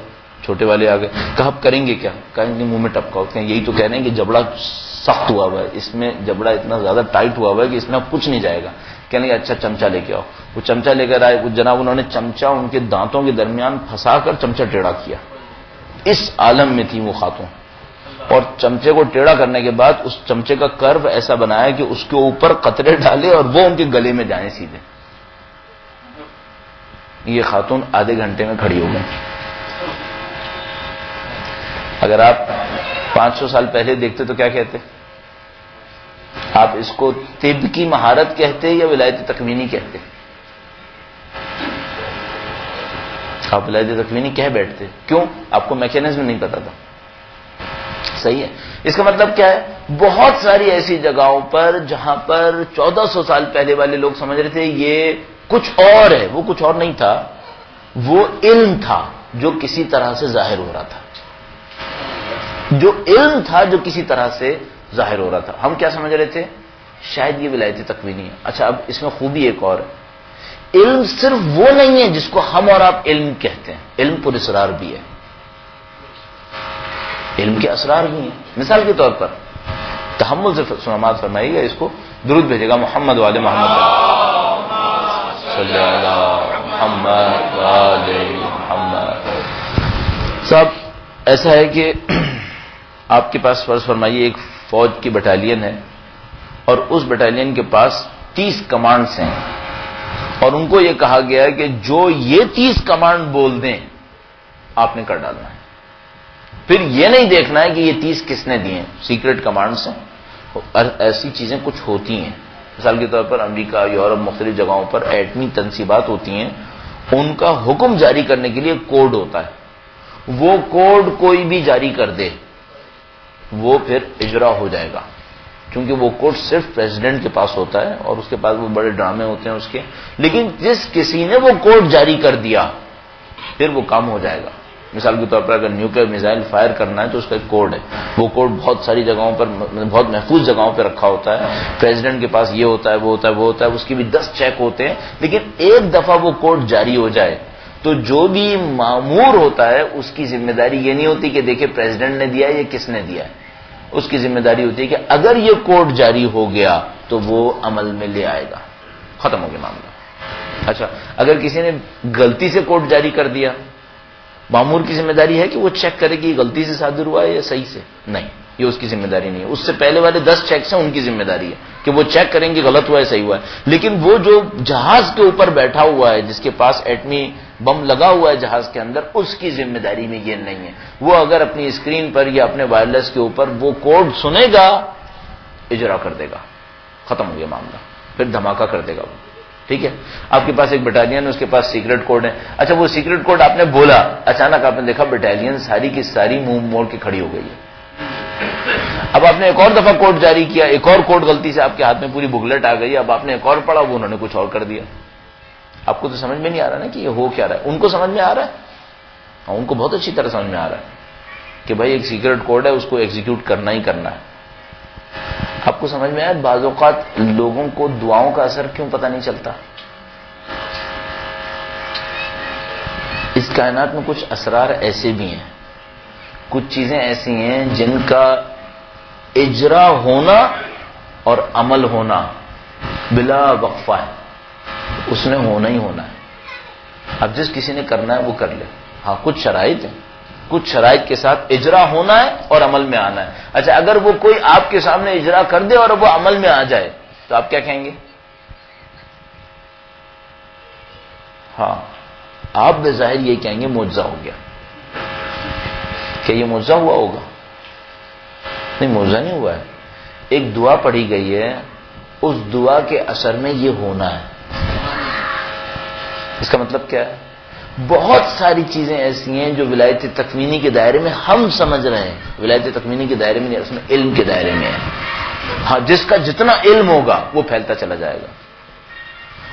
چھوٹے والے آ گئے. کہا آپ کریں گے کیا؟ کہیں گے منہ میں ٹپکاؤ. کہیں یہی تو کہہ رہے ہیں کہ جبڑا سخت ہوا ہوا ہے، اس میں جبڑا اتنا زیادہ ٹائٹ ہوا ہوا ہے کہ اس میں اب کچھ نہیں جائے گا. کہنے لگے اچھا چمچہ لے کے آؤ. وہ چمچہ لے کر آئے. جناب انہوں نے چمچہ ان کے دانتوں کے درمیان پھنسا کر چمچہ ٹیڑھا کیا. اس عالم میں تھی وہ خاتون، اور چمچے کو ٹیڑھا کرنے کے بعد اس چمچے کا کرو ایسا بنایا کہ اس کے اوپر قطرے ڈالے اور وہ ان کے گلے میں جائیں سیدھے. یہ خاتون آدھے گھنٹے میں کھڑی ہو گئی. اگر آپ 500 سال پہلے دیکھتے تو کیا کہتے؟ آپ اس کو طب کی مہارت کہتے یا ولایت تکوینی کہتے؟ آپ ولایت تکوینی کہہ بیٹھتے. کیوں؟ آپ کو میکینزم نہیں پتا تھا. صحیح ہے. اس کا مطلب کیا ہے؟ بہت ساری ایسی جگہوں پر جہاں پر 1400 سال پہلے والے لوگ سمجھ رہے تھے یہ کچھ اور ہے، وہ کچھ اور نہیں تھا، وہ علم تھا جو کسی طرح سے ظاہر ہو رہا تھا. جو علم تھا جو کسی طرح سے ظاہر ہو رہا تھا. ہم کیا سمجھ رہے تھے؟ شاید یہ ولایت تکوینی ہے. اچھا اب اس میں خوبی ایک اور ہے، علم صرف وہ نہیں ہے جس کو ہم اور آپ علم کہتے ہیں، علم پر اسرار بھی ہے. علم کے اسرار بھی ہیں. مثال کے طور پر تحمل سے سماعت فرمائیے گا، اس کو درود بھیجے گا محمد والے محمد صلی اللہ محمد والے محمد. صاحب ایسا ہے کہ آپ کے پاس فرض فرمائیے ایک فوج کی بٹالین ہے، اور اس بٹالین کے پاس 30 کمانڈز ہیں، اور ان کو یہ کہا گیا ہے کہ جو یہ 30 کمانڈ بول دیں آپ نے کر ڈالنا ہے. پھر یہ نہیں دیکھنا ہے کہ یہ 30 کس نے دیے ہیں، سیکرٹ کمانڈز ہیں. ایسی چیزیں کچھ ہوتی ہیں. مثال کے طور پر امریکہ، یورپ، مختلف جگہوں پر ایٹمی تنصیبات ہوتی ہیں، ان کا حکم جاری کرنے کے لیے کوڈ ہوتا ہے. وہ کوڈ کوئی بھی جاری کر دے وہ پھر اجرا ہو جائے گا، کیونکہ وہ کوڈ صرف پریزیڈنٹ کے پاس ہوتا ہے، اور اس کے پاس وہ بڑے ڈرامے ہوتے ہیں اس کے. لیکن جس کسی نے وہ کوڈ جاری کر دیا پھر وہ کام ہو جائے گا. مثال کے طور پر اگر نیوکلیر میزائل فائر کرنا ہے تو اس کا ایک کوڈ ہے. وہ کوڈ بہت ساری جگہوں پر، بہت محفوظ جگہوں پہ رکھا ہوتا ہے. پریزیڈنٹ کے پاس یہ ہوتا ہے، وہ ہوتا ہے، وہ ہوتا ہے، اس کی بھی 10 چیک ہوتے ہیں. لیکن ایک دفعہ وہ کوڈ جاری ہو جائے تو جو بھی مامور ہوتا ہے اس کی ذمہ داری یہ نہیں ہوتی کہ دیکھیں پریزیڈنٹ نے دیا ہے یہ کس نے دیا ہے. اس کی ذمہ داری ہوتی ہے کہ اگر یہ کوڈ جاری ہو گیا تو وہ عمل میں لے آئے گا. ختم ہو گیا معاملہ. اچھا اگر کسی نے غلطی سے کوڈ جاری کر دیا، مامور کی ذمہ داری ہے کہ وہ چیک کرے کہ یہ غلطی سے صادر ہوا ہے یا صحیح سے؟ نہیں، یہ اس کی ذمہ داری نہیں ہے. اس سے پہلے والے 10 چیکس ہیں ان کی ذمہ داری ہے کہ وہ چیک کریں گے غلط ہوا ہے صحیح ہوا ہے. لیکن وہ جو جہاز کے اوپر بیٹھا ہوا ہے، جس کے پاس ایٹمی بم لگا ہوا ہے جہاز کے اندر، اس کی ذمہ داری میں یہ نہیں ہے. وہ اگر اپنی اسکرین پر یا اپنے وائرلیس کے اوپر وہ کوڈ سنے گا اجرا کر دے گا. ختم ہو گیا معاملہ. پھر دھماکہ کر دے گا وہ. ٹھیک ہے. آپ کے پاس ایک بٹالین ہے، اس کے پاس سیکرٹ کوڈ ہے. اچھا وہ سیکرٹ کوڈ آپ نے بولا، اچانک آپ نے دیکھا بٹالین ساری کی ساری منہ موڑ کے کھڑی ہو گئی ہے. اب آپ نے ایک اور دفعہ کوڈ جاری کیا، ایک اور کوڈ غلطی سے آپ کے ہاتھ میں پوری بکلیٹ آ گئی. اب آپ نے ایک اور پڑھا، وہ انہوں نے کچھ اور کر دیا. آپ کو تو سمجھ میں نہیں آ رہا نا کہ یہ ہو کیا رہا ہے. ان کو سمجھ میں آ رہا ہے، ان کو بہت اچھی طرح سمجھ میں آ رہا ہے کہ بھائی ایک سیکرٹ کوڈ ہے، اس کو ایگزیکیوٹ کرنا ہی کرنا ہے. آپ کو سمجھ میں آیا بعض اوقات لوگوں کو دعاؤں کا اثر کیوں پتہ نہیں چلتا؟ کائنات میں کچھ اسرار ایسے بھی ہیں، کچھ چیزیں ایسی ہیں جن کا اجرا ہونا اور عمل ہونا بلا وقفہ ہے، اس نے ہونا ہی ہونا ہے۔ اب جس کسی نے کرنا ہے وہ کر لے۔ ہاں کچھ شرائط ہیں، کچھ شرائط کے ساتھ اجرا ہونا ہے اور عمل میں آنا ہے۔ اچھا اگر وہ کوئی آپ کے سامنے اجرا کر دے اور وہ عمل میں آ جائے تو آپ کیا کہیں گے؟ ہاں آپ بظاہر یہ کہیں گے معجزہ ہو گیا۔ کیا یہ معجزہ ہوا ہوگا؟ نہیں، معجزہ نہیں ہوا ہے۔ ایک دعا پڑھی گئی ہے، اس دعا کے اثر میں یہ ہونا ہے۔ اس کا مطلب کیا ہے؟ بہت ساری چیزیں ایسی ہیں جو ولایت تکوینی کے دائرے میں ہم سمجھ رہے ہیں، ولایت تکوینی کے دائرے میں نہیں، اس میں علم کے دائرے میں ہے۔ ہاں جس کا جتنا علم ہوگا وہ پھیلتا چلا جائے گا،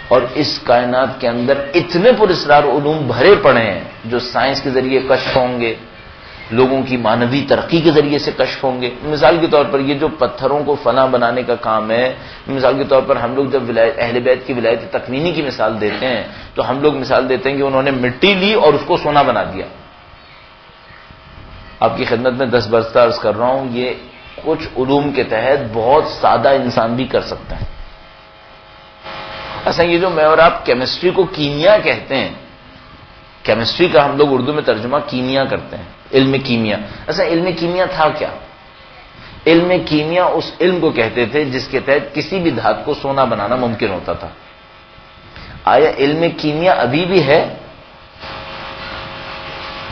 اور اس کائنات کے اندر اتنے پراسرار علوم بھرے پڑے ہیں جو سائنس کے ذریعے کشف ہوں گے، لوگوں کی مانوی ترقی کے ذریعے سے کشف ہوں گے۔ مثال کے طور پر یہ جو پتھروں کو فنا بنانے کا کام ہے، مثال کے طور پر ہم لوگ جب اہل بیت کی ولایت تکوینی کی مثال دیتے ہیں تو ہم لوگ مثال دیتے ہیں کہ انہوں نے مٹی لی اور اس کو سونا بنا دیا۔ آپ کی خدمت میں 10 برس عرض کر رہا ہوں، یہ کچھ علوم کے تحت بہت سادہ انسان بھی کر سکتا ہے۔ اصل یہ جو میں اور آپ کیمسٹری کو کیمیا کہتے ہیں، کیمسٹری کا ہم لوگ اردو میں ترجمہ کیمیا کرتے ہیں، علم کیمیا۔ اصل علم کیمیا تھا کیا؟ علم کیمیا اس علم کو کہتے تھے جس کے تحت کسی بھی دھات کو سونا بنانا ممکن ہوتا تھا۔ آیا علم کیمیا ابھی بھی ہے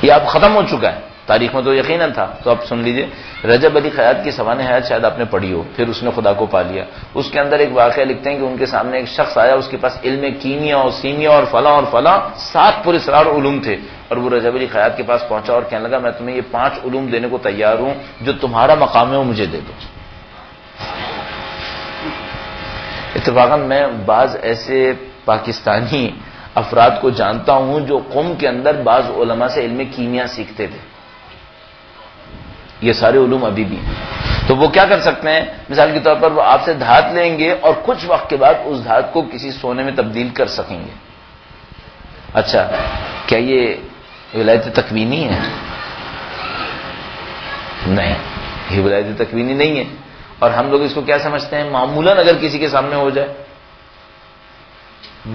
یا اب ختم ہو چکا ہے؟ تاریخ میں تو یقیناً تھا۔ تو آپ سن لیجئے، رجب علی خیاط کی سوانح حیات شاید آپ نے پڑھی ہو، پھر اس نے خدا کو پا لیا۔ اس کے اندر ایک واقعہ لکھتے ہیں کہ ان کے سامنے ایک شخص آیا، اس کے پاس علم کیمیا اور سیمیا اور فلاں 7 پراسرار علوم تھے، اور وہ رجب علی خیاط کے پاس پہنچا اور کہنے لگا میں تمہیں یہ 5 علوم دینے کو تیار ہوں، جو تمہارا مقام ہے وہ مجھے دے دو۔ اتفاقاً میں بعض ایسے پاکستانی افراد کو جانتا ہوں جو قم کے اندر بعض علماء سے علم کیمیا سیکھتے تھے۔ یہ سارے علوم ابھی بھی ہیں۔ تو وہ کیا کر سکتے ہیں؟ مثال کے طور پر وہ آپ سے دھات لیں گے اور کچھ وقت کے بعد اس دھات کو کسی سونے میں تبدیل کر سکیں گے۔ اچھا کیا یہ ولایت تکوینی ہے؟ نہیں، یہ ولایت تکوینی نہیں ہے، اور ہم لوگ اس کو کیا سمجھتے ہیں؟ معمولاً اگر کسی کے سامنے ہو جائے،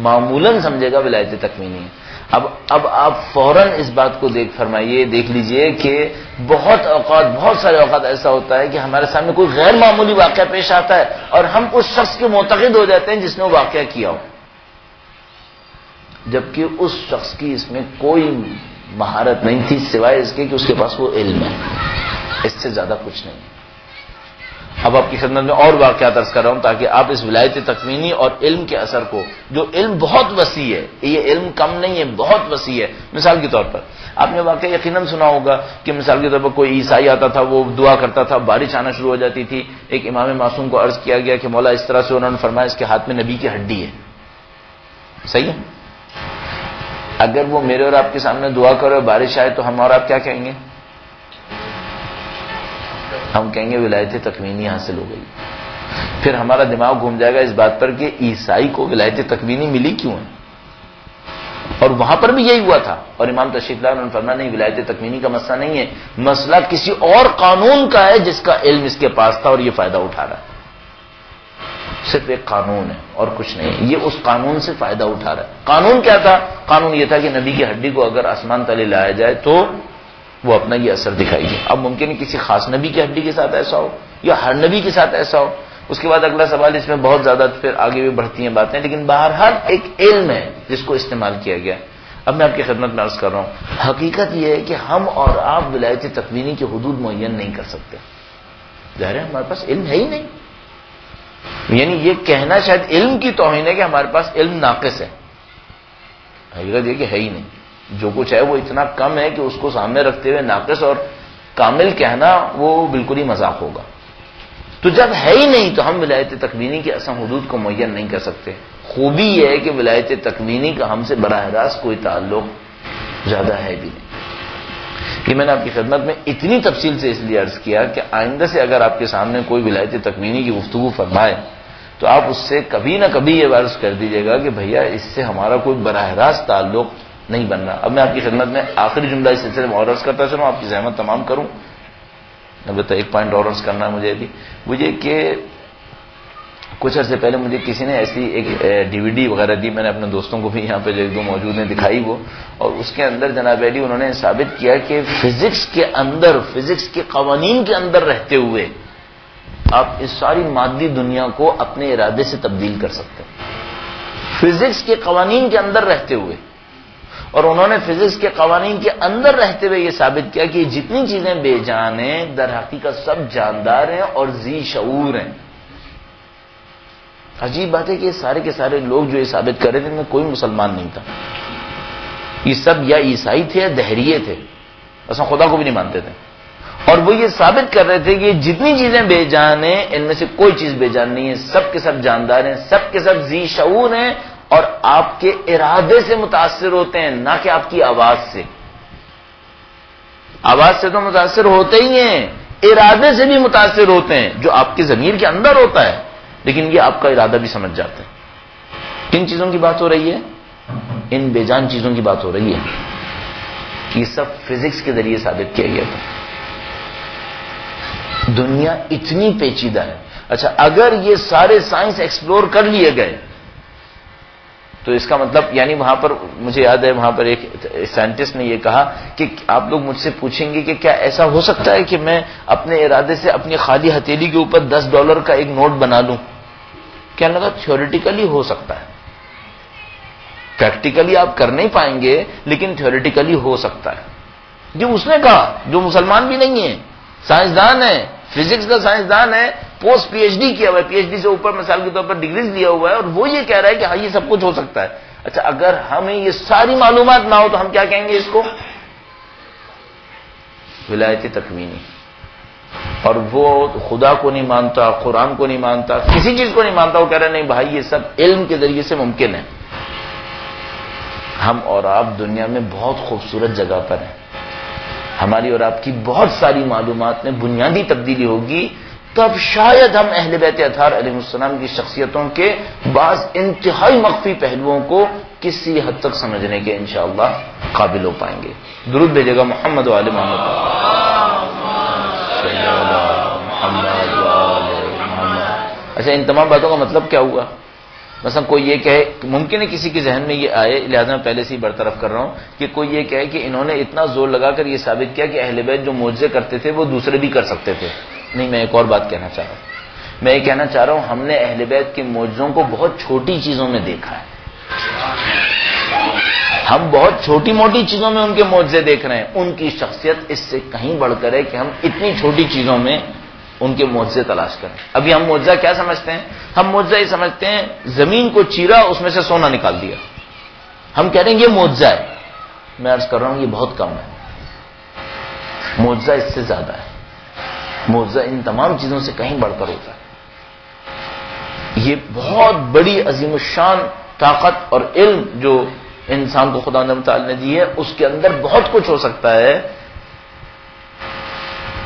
معمولاً سمجھے گا ولایت تکوینی ہے۔ اب آپ فوراً اس بات کو دیکھ لیجئے کہ بہت سارے اوقات ایسا ہوتا ہے کہ ہمارے سامنے کوئی غیر معمولی واقعہ پیش آتا ہے اور ہم اس شخص کے معتقد ہو جاتے ہیں جس نے وہ واقعہ کیا ہو، جبکہ اس شخص کی اس میں کوئی مہارت نہیں تھی سوائے اس کے کہ اس کے پاس وہ علم ہے، اس سے زیادہ کچھ نہیں۔ اب آپ کی خدمت میں اور واقعات عرض کر رہا ہوں تاکہ آپ اس ولایت تکوینی اور علم کے اثر کو، جو علم بہت وسیع ہے، یہ علم کم نہیں ہے، بہت وسیع ہے۔ مثال کے طور پر آپ نے واقعہ یقیناً سنا ہوگا کہ مثال کے طور پر کوئی عیسائی آتا تھا، وہ دعا کرتا تھا، بارش آنا شروع ہو جاتی تھی۔ ایک امام معصوم کو عرض کیا گیا کہ مولا اس طرح سے، انہوں نے فرمایا اس کے ہاتھ میں نبی کی ہڈی ہے۔ صحیح ہے؟ اگر وہ میرے اور آپ کے سامنے دعا کرے اور بارش آئے تو ہم اور آپ کیا کہیں گے؟ ہم کہیں گے ولایت تکوینی حاصل ہو گئی۔ پھر ہمارا دماغ گھوم جائے گا اس بات پر کہ عیسائی کو ولایت تکوینی ملی کیوں ہے، اور وہاں پر بھی یہی ہوا تھا۔ اور امام تشریف لائے، انہوں نے فرمایا نہیں، ولایت تکوینی کا مسئلہ نہیں ہے، مسئلہ کسی اور قانون کا ہے جس کا علم اس کے پاس تھا اور یہ فائدہ اٹھا رہا ہے۔ صرف ایک قانون ہے اور کچھ نہیں، یہ اس قانون سے فائدہ اٹھا رہا ہے۔ قانون کیا تھا؟ قانون یہ تھا کہ نبی کی ہڈی کو اگر آسمان تلے لایا جائے تو وہ اپنا یہ اثر دکھائی گے۔ اب ممکن ہے کسی خاص نبی کی ہڈی کے ساتھ ایسا ہو یا ہر نبی کے ساتھ ایسا ہو۔ اس کے بعد اگلا سوال، اس میں بہت زیادہ پھر آگے بھی بڑھتی ہیں باتیں، لیکن بہرحال ایک علم ہے جس کو استعمال کیا گیا۔ اب میں آپ کی خدمت میں عرض کر رہا ہوں، حقیقت یہ ہے کہ ہم اور آپ ولایت تکوینی کی حدود معین نہیں کر سکتے۔ ظاہر ہے ہمارے پاس علم ہے ہی نہیں، یعنی یہ کہنا شاید علم کی توہین ہے کہ ہمارے پاس علم ناقص ہے۔ حقیقت یہ کہ ہے ہی نہیں، جو کچھ ہے وہ اتنا کم ہے کہ اس کو سامنے رکھتے ہوئے ناقص اور کامل کہنا وہ بالکل ہی مذاق ہوگا۔ تو جب ہے ہی نہیں تو ہم ولایت تکوینی کی اصل حدود کو معین نہیں کر سکتے۔ خوبی یہ ہے کہ ولایت تکوینی کا ہم سے براہ راست کوئی تعلق زیادہ ہے بھی نہیں۔ یہ میں نے آپ کی خدمت میں اتنی تفصیل سے اس لیے عرض کیا کہ آئندہ سے اگر آپ کے سامنے کوئی ولایت تکوینی کی گفتگو فرمائے تو آپ اس سے کبھی نہ کبھی یہ عرض کر دیجئے گا کہ بھیا اس سے ہمارا کوئی براہ راست تعلق نہیں بننا. اب میں آپ کی خدمت میں آخری جملہ اس سلسلے میں اور عرض کرتا چلوں، آپ کی زحمت تمام کروں. البتہ ایک پوائنٹ اور عرض کرنا ہے مجھے ابھی، مجھے کہ کچھ عرصے پہلے مجھے کسی نے ایسی ایک DVD وغیرہ دی، میں نے اپنے دوستوں کو بھی یہاں پہ جو ایک دو موجود ہیں دکھائی وہ، اور اس کے اندر جناب علی انہوں نے ثابت کیا کہ فزکس کے اندر، فزکس کے قوانین کے اندر رہتے ہوئے آپ اس ساری مادی دنیا کو اپنے ارادے سے تبدیل کر سکتے ہیں، فزکس کے قوانین کے اندر رہتے ہوئے. اور انہوں نے فزکس کے قوانین کے اندر رہتے ہوئے یہ ثابت کیا کہ جتنی چیزیں بے جان ہیں در حقیقت سب جاندار ہیں اور ذی شعور ہیں. عجیب بات ہے کہ یہ سارے کے سارے لوگ جو یہ ثابت کر رہے تھے ان میں کوئی مسلمان نہیں تھا، یہ سب یا عیسائی تھے یا دہریے تھے، اصلا خدا کو بھی نہیں مانتے تھے. اور وہ یہ ثابت کر رہے تھے کہ جتنی چیزیں بے جان ہیں ان میں سے کوئی چیز بے جان نہیں ہے، سب کے سب جاندار ہیں، سب کے سب ذی شعور ہیں، اور آپ کے ارادے سے متاثر ہوتے ہیں، نہ کہ آپ کی آواز سے. آواز سے تو متاثر ہوتے ہی ہیں، ارادے سے بھی متاثر ہوتے ہیں جو آپ کے ضمیر کے اندر ہوتا ہے، لیکن یہ آپ کا ارادہ بھی سمجھ جاتے ہیں. کن چیزوں کی بات ہو رہی ہے؟ ان بے جان چیزوں کی بات ہو رہی ہے. یہ سب فزکس کے ذریعے ثابت کیا گیا تھا. دنیا اتنی پیچیدہ ہے. اچھا اگر یہ سارے سائنس ایکسپلور کر لیے گئے تو اس کا مطلب یعنی وہاں پر مجھے یاد ہے وہاں پر ایک سائنٹسٹ نے یہ کہا کہ آپ لوگ مجھ سے پوچھیں گے کہ کیا ایسا ہو سکتا ہے کہ میں اپنے ارادے سے اپنی خالی ہتھیلی کے اوپر $10 کا ایک نوٹ بنا لوں؟ کیا لگا تھیوریٹیکلی ہو سکتا ہے، پریکٹیکلی آپ کر نہیں پائیں گے لیکن تھیوریٹیکلی ہو سکتا ہے. جو اس نے کہا جو مسلمان بھی نہیں ہے، سائنسدان ہے، فزکس کا سائنسدان ہے، پوسٹ PhD کیا ہوا ہے، PhD سے اوپر مثال کے طور پر ڈگریز لیا ہوا ہے، اور وہ یہ کہہ رہا ہے کہ ہاں یہ سب کچھ ہو سکتا ہے. اچھا اگر ہمیں یہ ساری معلومات نہ ہو تو ہم کیا کہیں گے اس کو؟ ولایت تکوینی. اور وہ خدا کو نہیں مانتا، قرآن کو نہیں مانتا، کسی چیز کو نہیں مانتا، وہ کہہ رہا ہے نہیں بھائی یہ سب علم کے ذریعے سے ممکن ہے. ہم اور آپ دنیا میں بہت خوبصورت جگہ پر ہیں، ہماری اور آپ کی بہت ساری معلومات میں بنیادی تبدیلی ہوگی، تب شاید ہم اہل بیت اطہار علیہ السلام کی شخصیتوں کے بعض انتہائی مخفی پہلوؤں کو کسی حد تک سمجھنے کے انشاءاللہ قابل ہو پائیں گے. درود بھیجے گا محمد و آل محمد. اچھا ان تمام باتوں کا مطلب کیا ہوا؟ مثلا کوئی یہ کہے، ممکن ہے کسی کے ذہن میں یہ آئے، لہذا میں پہلے سے ہی برطرف کر رہا ہوں کہ کوئی یہ کہے کہ انہوں نے اتنا زور لگا کر یہ ثابت کیا کہ اہل بیت جو معجزے کرتے تھے وہ دوسرے بھی کر سکتے تھے. نہیں، میں ایک اور بات کہنا چاہ رہا ہوں. میں یہ کہنا چاہ رہا ہوں ہم نے اہل بیت کے معجزوں کو بہت چھوٹی چیزوں میں دیکھا ہے، ہم بہت چھوٹی موٹی چیزوں میں ان کے معجزے دیکھ رہے ہیں. ان کی شخصیت اس سے کہیں بڑھ کر ہے کہ ہم اتنی چھوٹی چیزوں میں ان کے معجزے تلاش کریں. ابھی ہم معجزہ کیا سمجھتے ہیں؟ ہم معجزہ یہ سمجھتے ہیں زمین کو چیرا اس میں سے سونا نکال دیا، ہم کہہ رہے ہیں یہ معجزہ ہے. میں عرض کر رہا ہوں یہ بہت کم ہے، معجزہ اس سے زیادہ ہے. معجزہ ان تمام چیزوں سے کہیں بڑھ کر ہوتا ہے. یہ بہت بڑی عظیم الشان طاقت اور علم جو انسان کو خدا تعالی نے دی ہے، اس کے اندر بہت کچھ ہو سکتا ہے.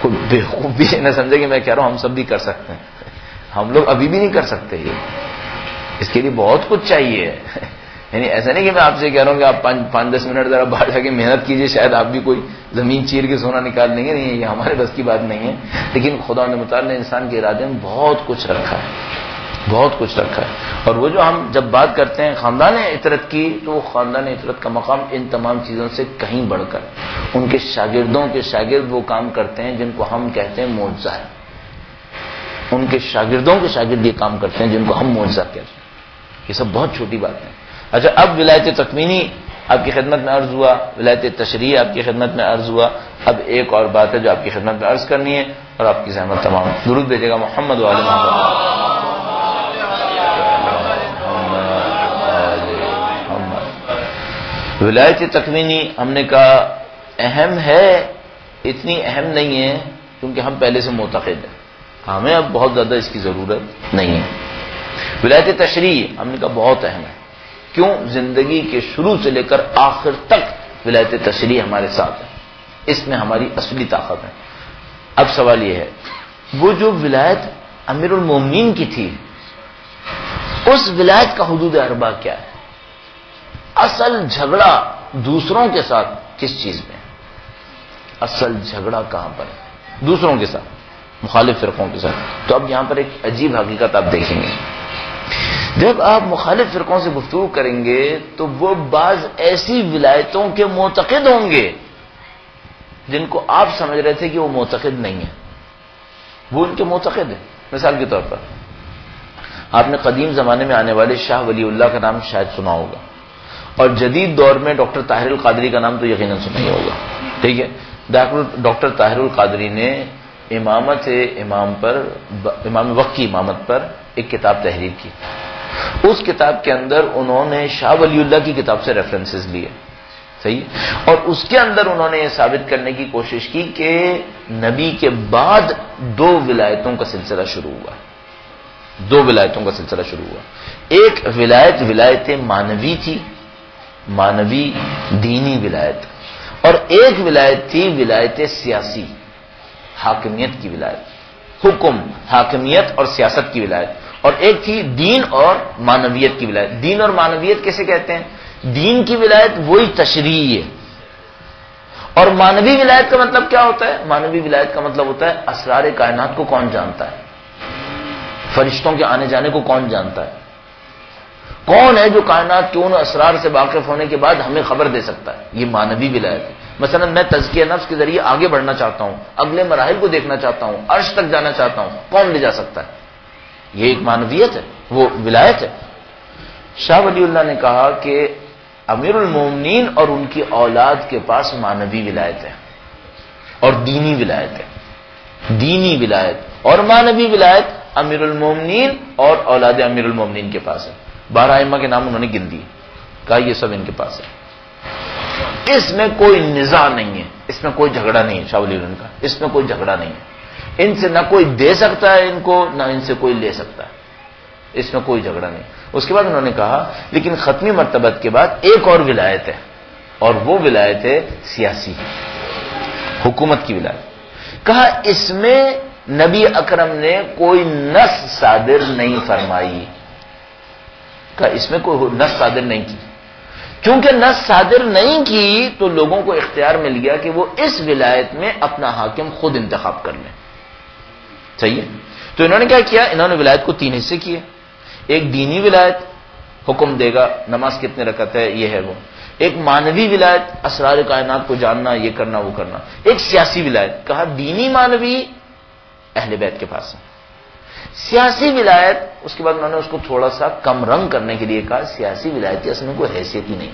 کوئی بیوقوف بھی نہ سمجھے کہ میں کہہ رہا ہوں ہم سب بھی کر سکتے ہیں، ہم لوگ ابھی بھی نہیں کر سکتے. یہ اس کے لیے بہت کچھ چاہیے. یعنی ایسا نہیں کہ میں آپ سے کہہ رہا ہوں کہ آپ 5-10 منٹ ذرا باہر جا کے محنت کیجئے شاید آپ بھی کوئی زمین چیر کے سونا نکال لیں گے. نہیں، یہ ہمارے بس کی بات نہیں ہے. لیکن خدا متعال نے انسان کے ارادے میں بہت کچھ رکھا ہے، بہت کچھ رکھا ہے. اور وہ جو ہم جب بات کرتے ہیں خاندان عطرت کی، تو خاندان عطرت کا مقام ان تمام چیزوں سے کہیں بڑھ کر ان کے شاگردوں کے شاگرد وہ کام کرتے ہیں جن کو ہم کہتے ہیں معجزہ ہے. ان کے شاگردوں کے شاگرد یہ کام کرتے ہیں جن کو ہم معجزہ کہتے ہیں. یہ سب بہت چھوٹی بات ہے. اچھا اب ولایت تکوینی آپ کی خدمت میں عرض ہوا، ولایت تشریع آپ کی خدمت میں عرض ہوا. اب ایک اور بات ہے جو آپ کی خدمت میں عرض کرنی ہے اور آپ کی زحمت تمام. درود بھیجے گا محمد و آل محمد. ولایت تکوینی ہم نے کہا اہم ہے، اتنی اہم نہیں ہے کیونکہ ہم پہلے سے معتقد ہیں، ہمیں اب بہت زیادہ اس کی ضرورت نہیں ہے. ولایت تشریع ہم نے کہا بہت اہم ہے. کیوں؟ زندگی کے شروع سے لے کر آخر تک ولایت تشریع ہمارے ساتھ ہے، اس میں ہماری اصلی طاقت ہے. اب سوال یہ ہے وہ جو ولایت امیر المومنین کی تھی، اس ولایت کا حدود اربع کیا ہے؟ اصل جھگڑا دوسروں کے ساتھ کس چیز میں؟ اصل جھگڑا کہاں پر ہے؟ دوسروں کے ساتھ، مخالف فرقوں کے ساتھ. تو اب یہاں پر ایک عجیب حقیقت آپ دیکھیں گے. جب آپ مخالف فرقوں سے گفتگو کریں گے تو وہ بعض ایسی ولایتوں کے معتقد ہوں گے جن کو آپ سمجھ رہے تھے کہ وہ معتقد نہیں ہے، وہ ان کے معتقد ہیں. مثال کے طور پر آپ نے قدیم زمانے میں آنے والے شاہ ولی اللہ کا نام شاید سنا ہوگا، اور جدید دور میں ڈاکٹر طاہر القادری کا نام تو یقیناً سنا ہی ہوگا. ٹھیک ہے، ڈاکٹر طاہر القادری نے امام وقت کی امامت پر ایک کتاب تحریر کی. اس کتاب کے اندر انہوں نے شاہ ولی اللہ کی کتاب سے ریفرنسز لیے، صحیح، اور اس کے اندر انہوں نے یہ ثابت کرنے کی کوشش کی کہ نبی کے بعد 2 ولایتوں کا سلسلہ شروع ہوا. 2 ولایتوں کا سلسلہ شروع ہوا. ایک ولایت مانوی تھی، مانوی دینی ولایت، اور ایک ولایت تھی ولایت سیاسی، حاکمیت کی ولایت، حکم، حاکمیت اور سیاست کی ولایت. اور ایک تھی دین اور مانویت کی ولایت. دین اور مانویت کیسے کہتے ہیں؟ دین کی ولایت وہی تشریع ہے، اور مانوی ولایت کا مطلب کیا ہوتا ہے؟ مانوی ولایت کا مطلب ہوتا ہے اسرار کائنات کو کون جانتا ہے، فرشتوں کے آنے جانے کو کون جانتا ہے، کون ہے جو کائنات کے ان اسرار سے واقف ہونے کے بعد ہمیں خبر دے سکتا ہے. یہ مانوی ولایت ہے. مثلا میں تزکیہ نفس کے ذریعے آگے بڑھنا چاہتا ہوں، اگلے مراحل کو دیکھنا چاہتا ہوں، عرش تک جانا چاہتا ہوں، کون لے جا سکتا ہے؟ یہ ایک مانویت ہے، وہ ولایت ہے. شاہ ولی اللہ نے کہا کہ امیر المومنین اور ان کی اولاد کے پاس مانوی ولایت ہے اور دینی ولایت ہے. دینی ولایت اور مانوی ولایت امیر المومنین اور اولاد امیر المومنین کے پاس ہے. 12 ائمہ کے نام انہوں نے گن دیے، کہا یہ سب ان کے پاس ہے. اس میں کوئی نزاع نہیں ہے، اس میں کوئی جھگڑا نہیں ہے. شاہ ولی اللہ کا اس میں کوئی جھگڑا نہیں ہے. ان سے نہ کوئی دے سکتا ہے ان کو، نہ ان سے کوئی لے سکتا ہے. اس میں کوئی جھگڑا نہیں. اس کے بعد انہوں نے کہا لیکن ختمی مرتبت کے بعد ایک اور ولایت ہے، اور وہ ولایت ہے سیاسی، حکومت کی ولایت. کہا اس میں نبی اکرم نے کوئی نص صادر نہیں فرمائی. کہا اس میں کوئی نص صادر نہیں کی. چونکہ نص صادر نہیں کی تو لوگوں کو اختیار مل گیا کہ وہ اس ولایت میں اپنا حاکم خود انتخاب کر لیں. صحیح ہے. تو انہوں نے کیا کیا؟ انہوں نے ولایت کو 3 حصے کیے. ایک دینی ولایت، حکم دے گا نماز کتنے رکعت ہے، یہ ہے وہ. ایک مانوی ولایت، اسرار کائنات کو جاننا، یہ کرنا وہ کرنا. ایک سیاسی ولایت. کہا دینی مانوی اہل بیت کے پاس ہے. سیاسی ولایت، اس کے بعد انہوں نے اس کو تھوڑا سا کم رنگ کرنے کے لیے کہا سیاسی ولایت کی اصل میں کوئی حیثیت ہی نہیں ہے.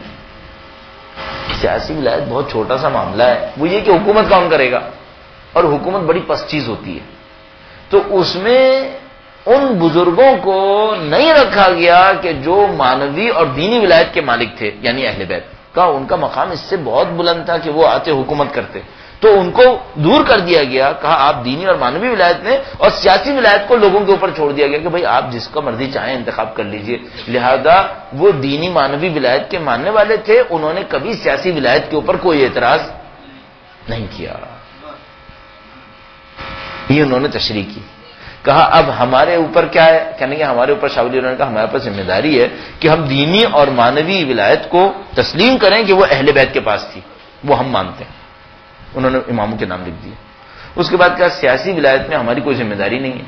سیاسی ولایت بہت چھوٹا سا معاملہ ہے. وہ یہ کہ حکومت کون کرے گا، اور حکومت بڑی پست چیز ہوتی ہے. تو اس میں ان بزرگوں کو نہیں رکھا گیا کہ جو مانوی اور دینی ولایت کے مالک تھے، یعنی اہل بیت کا. ان کا مقام اس سے بہت بلند تھا کہ وہ آتے حکومت کرتے. تو ان کو دور کر دیا گیا. کہا آپ دینی اور مانوی ولایت نے، اور سیاسی ولایت کو لوگوں کے اوپر چھوڑ دیا گیا کہ بھئی آپ جس کا مرضی چاہیں انتخاب کر لیجئے. لہذا وہ دینی مانوی ولایت کے ماننے والے تھے، انہوں نے کبھی سیاسی ولایت کے اوپر کوئی اعتراض نہیں کیا. یہ انہوں نے تشریح کی. کہا اب ہمارے اوپر کیا ہے؟ کہنے کہ ہمارے اوپر شاہ ولی اللہ نے کہا ہمارے اوپر ذمہ داری ہے کہ ہم دینی اور مانوی ولایت کو تسلیم کریں کہ وہ اہل بیت کے پاس تھی، وہ ہم مانتے ہیں. انہوں نے اماموں کے نام لکھ دیے. اس کے بعد کہا سیاسی ولایت میں ہماری کوئی ذمہ داری نہیں ہے.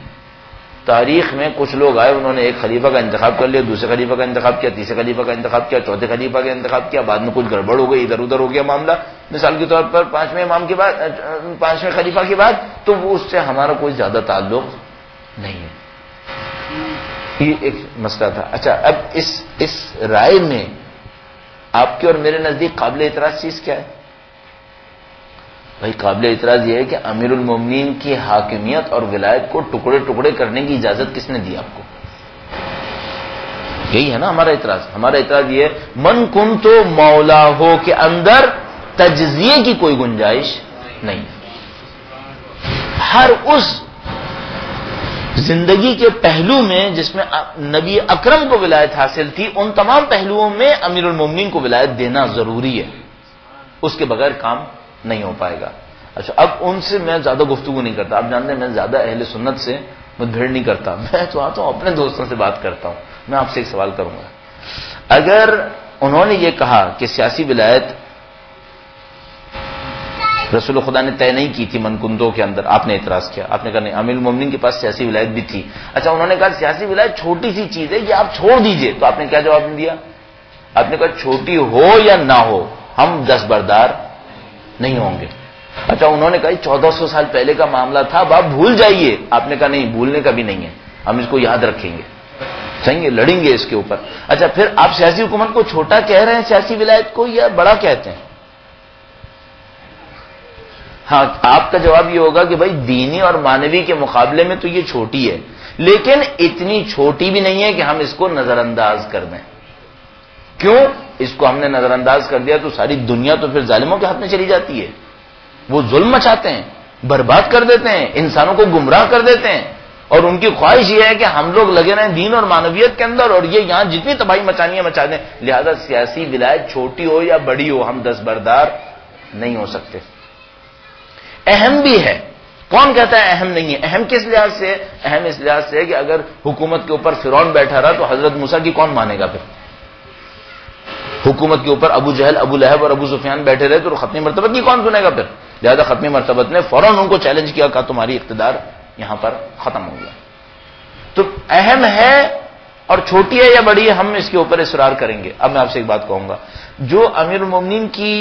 تاریخ میں کچھ لوگ آئے، انہوں نے ایک خلیفہ کا انتخاب کر لیا، دوسرے خلیفہ کا انتخاب کیا، تیسرے خلیفہ کا انتخاب کیا، چوتھے خلیفہ کا انتخاب کیا. بعد میں کچھ گڑبڑ ہو گئی، ادھر ادھر ہو گیا معاملہ. مثال کے طور پر 5ویں امام کے بعد، 5ویں خلیفہ کے بعد، تو وہ اس سے ہمارا کوئی زیادہ تعلق نہیں ہے. یہ ایک مسئلہ تھا. اچھا، اب اس رائے میں آپ کے اور میرے نزدیک قابل اعتراض چیز کیا ہے؟ بھائی قابل اعتراض یہ ہے کہ امیر المومنین کی حاکمیت اور ولایت کو ٹکڑے ٹکڑے کرنے کی اجازت کس نے دی آپ کو؟ یہی ہے نا ہمارا اعتراض. ہمارا اعتراض یہ ہے من کنت مولا ہو کے اندر تجزیے کی کوئی گنجائش نہیں. ہر اس زندگی کے پہلو میں جس میں نبی اکرم کو ولایت حاصل تھی، ان تمام پہلوؤں میں امیر المومنین کو ولایت دینا ضروری ہے. اس کے بغیر کام نہیں ہو پائے گا. اچھا، اب ان سے میں زیادہ گفتگو نہیں کرتا. آپ جانتے ہیں میں زیادہ اہل سنت سے مدبھیڑ نہیں کرتا. میں تو آتا ہوں اپنے دوستوں سے بات کرتا ہوں. میں آپ سے ایک سوال کروں گا. اگر انہوں نے یہ کہا کہ سیاسی ولایت رسول خدا نے طے نہیں کی تھی منکندوں کے اندر، آپ نے اعتراض کیا، آپ نے کہا نہیں، امیر المومنین کے پاس سیاسی ولایت بھی تھی۔ اچھا انہوں نے کہا سیاسی ولایت چھوٹی سی چیز ہے، یہ آپ چھوڑ دیجئے، تو آپ نے کیا جواب دیا؟ آپ نے کہا چھوٹی ہو یا نہ ہو ہم دستبردار نہیں ہوں گے۔ اچھا انہوں نے کہا 1400 سال پہلے کا معاملہ تھا، اب آپ بھول جائیے۔ آپ نے کہا نہیں، بھولنے کا بھی نہیں ہے، ہم اس کو یاد رکھیں گے، صحیح، لڑیں گے اس کے اوپر۔ اچھا پھر آپ سیاسی حکومت کو چھوٹا کہہ رہے ہیں سیاسی ولایت کو، یا بڑا کہتے ہیں؟ ہاں آپ کا جواب یہ ہوگا کہ بھائی دینی اور مانوی کے مقابلے میں تو یہ چھوٹی ہے، لیکن اتنی چھوٹی بھی نہیں ہے کہ ہم اس کو نظر انداز کر دیں۔ کیوں؟ اس کو ہم نے نظر انداز کر دیا تو ساری دنیا تو پھر ظالموں کے ہاتھ میں چلی جاتی ہے، وہ ظلم مچاتے ہیں، برباد کر دیتے ہیں، انسانوں کو گمراہ کر دیتے ہیں، اور ان کی خواہش یہ ہے کہ ہم لوگ لگے رہیں دین اور مانویت کے اندر، اور یہ یہاں جتنی تباہی مچانی ہے مچا دیں۔ لہذا سیاسی ولایت چھوٹی ہو یا بڑی ہو ہم دستبردار نہیں ہو سکتے۔ اہم بھی ہے، کون کہتا ہے اہم نہیں ہے؟ اہم کس لحاظ سے؟ اہم اس لحاظ سے کہ اگر حکومت کے اوپر فرعون بیٹھا رہا تو حضرت موسیٰ کی کون مانے گا؟ پھر حکومت کے اوپر ابو جہل، ابو لہب اور ابو سفیان بیٹھے رہے تو ختمی مرتبت کی کون سنے گا پھر؟ لہذا ختمی مرتبت نے فوراً ان کو چیلنج کیا، کہا تمہاری اقتدار یہاں پر ختم ہو گیا۔ تو اہم ہے اور چھوٹی ہے یا بڑی ہے، ہم اس کے اوپر اصرار کریں گے۔ اب میں آپ سے ایک بات کہوں گا، جو امیر المومنین کی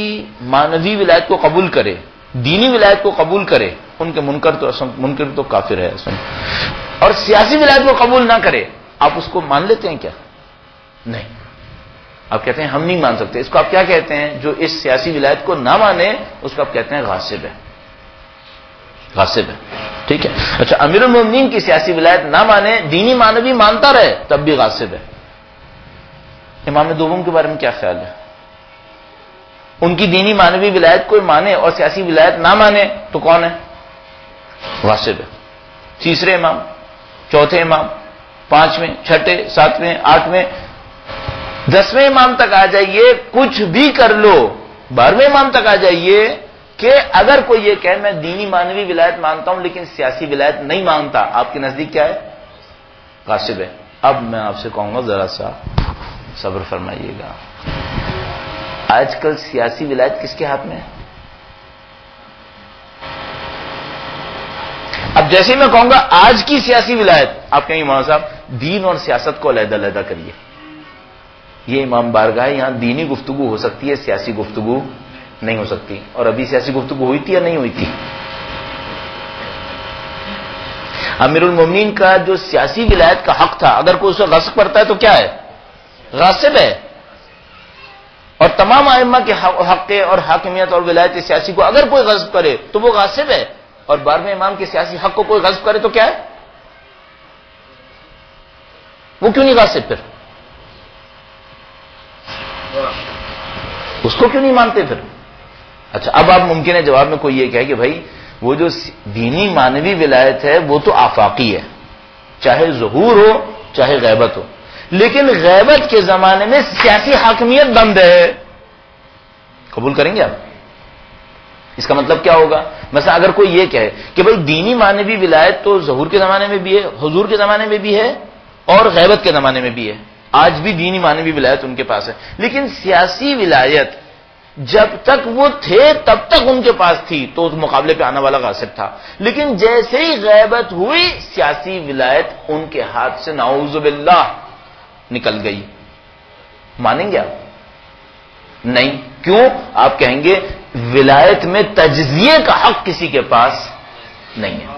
مانوی ولایت کو قبول کرے، دینی ولایت کو قبول کرے، ان کے منکر تو کافر ہے اصلا، اور سیاسی ولایت کو قبول نہ کرے، آپ اس کو مان لیتے ہیں کیا؟ نہیں، آپ کہتے ہیں ہم نہیں مان سکتے۔ اس کو آپ کیا کہتے ہیں؟ جو اس سیاسی ولایت کو نہ مانے اس کو آپ کہتے ہیں غاصب ہے، غاصب ہے، ٹھیک ہے۔ اچھا امیر المومنین کی سیاسی ولایت نہ مانے، دینی مانوی مانتا رہے، تب بھی غاصب ہے۔ امام دوم کے بارے میں کیا خیال ہے؟ ان کی دینی مانوی ولایت کوئی مانے اور سیاسی ولایت نہ مانے تو کون ہے؟ غاصب ہے۔ تیسرے امام، چوتھے امام، پانچویں، چھٹے، ساتویں، آٹھویں، 10ویں امام تک آ جائیے، کچھ بھی کر لو، 12ویں امام تک آ جائیے کہ اگر کوئی یہ کہے میں دینی مانوی ولایت مانتا ہوں لیکن سیاسی ولایت نہیں مانتا، آپ کے نزدیک کیا ہے؟ غاصب ہے۔ اب میں آپ سے کہوں گا ذرا سا صبر فرمائیے گا، آج کل سیاسی ولایت کس کے ہاتھ میں ہے؟ اب جیسے میں کہوں گا آج کی سیاسی ولایت، آپ کہیں گے مولانا صاحب دین اور سیاست کو علیحدہ علیحدہ کریے، یہ امام بارگاہ ہے، یہاں دینی گفتگو ہو سکتی ہے، سیاسی گفتگو نہیں ہو سکتی۔ اور ابھی سیاسی گفتگو ہوئی تھی یا نہیں ہوئی تھی؟ امیر المومنین کا جو سیاسی ولایت کا حق تھا، اگر کوئی اسے غصب کرتا ہے تو کیا ہے؟ غاصب ہے۔ اور تمام ائمہ کے حق اور حاکمیت اور ولایت سیاسی کو اگر کوئی غصب کرے تو وہ غاصب ہے، اور 12ویں امام کے سیاسی حق کو کوئی غصب کرے تو کیا ہے؟ وہ کیوں نہیں غاصب؟ پھر اس کو کیوں نہیں مانتے پھر؟ اچھا اب آپ ممکن ہے جواب میں کوئی یہ کہے کہ بھائی وہ جو دینی مانوی ولایت ہے وہ تو آفاقی ہے، چاہے ظہور ہو چاہے غیبت ہو، لیکن غیبت کے زمانے میں سیاسی حاکمیت بند ہے، قبول کریں گے آپ؟ اس کا مطلب کیا ہوگا؟ مثلا اگر کوئی یہ کہے کہ بھئی دینی مانوی ولایت تو ظہور کے زمانے میں بھی ہے، حضور کے زمانے میں بھی ہے، اور غیبت کے زمانے میں بھی ہے، آج بھی دینی مانوی ولایت ان کے پاس ہے، لیکن سیاسی ولایت جب تک وہ تھے تب تک ان کے پاس تھی تو اس مقابلے پہ آنے والا غاصب تھا، لیکن جیسے ہی غیبت ہوئی سیاسی ولایت ان کے ہاتھ سے نعوذ باللہ نکل گئی، مانیں گے آپ؟ نہیں۔ کیوں؟ آپ کہیں گے ولایت میں تجزیے کا حق کسی کے پاس نہیں ہے،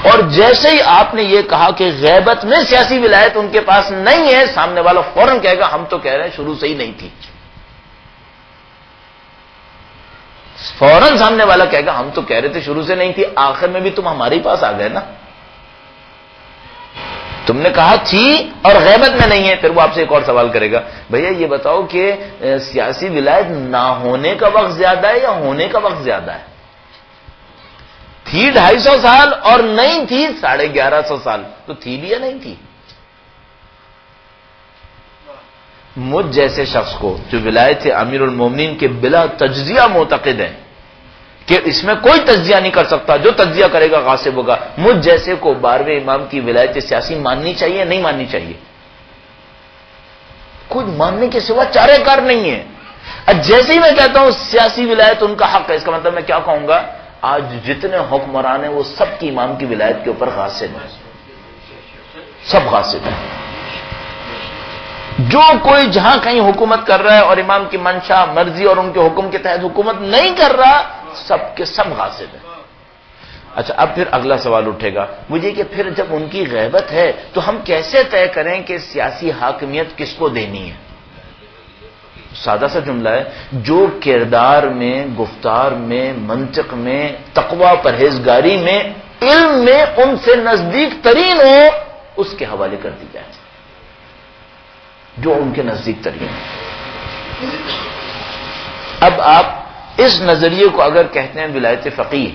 اور جیسے ہی آپ نے یہ کہا کہ غیبت میں سیاسی ولایت ان کے پاس نہیں ہے، سامنے والا فوراً کہے گا ہم تو کہہ رہے ہیں شروع سے ہی نہیں تھی، فوراً سامنے والا کہے گا ہم تو کہہ رہے تھے شروع سے نہیں تھی، آخر میں بھی تم ہمارے پاس آ گئے نا، تم نے کہا تھی اور غیبت میں نہیں ہے۔ پھر وہ آپ سے ایک اور سوال کرے گا، بھیا یہ بتاؤ کہ سیاسی ولایت نہ ہونے کا وقت زیادہ ہے یا ہونے کا وقت زیادہ ہے؟ تھی 250 سال اور نہیں تھی 1150 سال، تو تھی بھی یا نہیں تھی؟ مجھ جیسے شخص کو جو ولایت امیر المومنین کے بلا تجزیہ معتقد ہیں کہ اس میں کوئی تجزیہ نہیں کر سکتا، جو تجزیہ کرے گا غاصب ہوگا، مجھ جیسے کو 12ویں امام کی ولایت سیاسی ماننی چاہیے نہیں ماننی چاہیے؟ کوئی ماننے کے سوا چارہ کار نہیں ہے. جیسے ہی میں کہتا ہوں سیاسی ولایت ان کا حق ہے، اس کا مطلب میں کیا کہوں گا؟ آج جتنے حکمران ہیں وہ سب کی امام کی ولایت کے اوپر غاصب ہیں، سب غاصب ہیں. جو کوئی جہاں کہیں حکومت کر رہا ہے اور امام کی منشا مرضی اور ان کے حکم کے تحت حکومت نہیں کر رہا، سب کے سب غاصب ہیں. اچھا اب پھر اگلا سوال اٹھے گا مجھے کہ پھر جب ان کی غیبت ہے تو ہم کیسے طے کریں کہ سیاسی حاکمیت کس کو دینی ہے؟ سادہ سا جملہ ہے، جو کردار میں، گفتار میں، منطق میں، تقوی پرہیزگاری میں، علم میں ان سے نزدیک ترین ہو اس کے حوالے کر دی جائے، جو ان کے نزدیک ترین ہے. اب آپ اس نظریے کو اگر کہتے ہیں ولایت فقیہ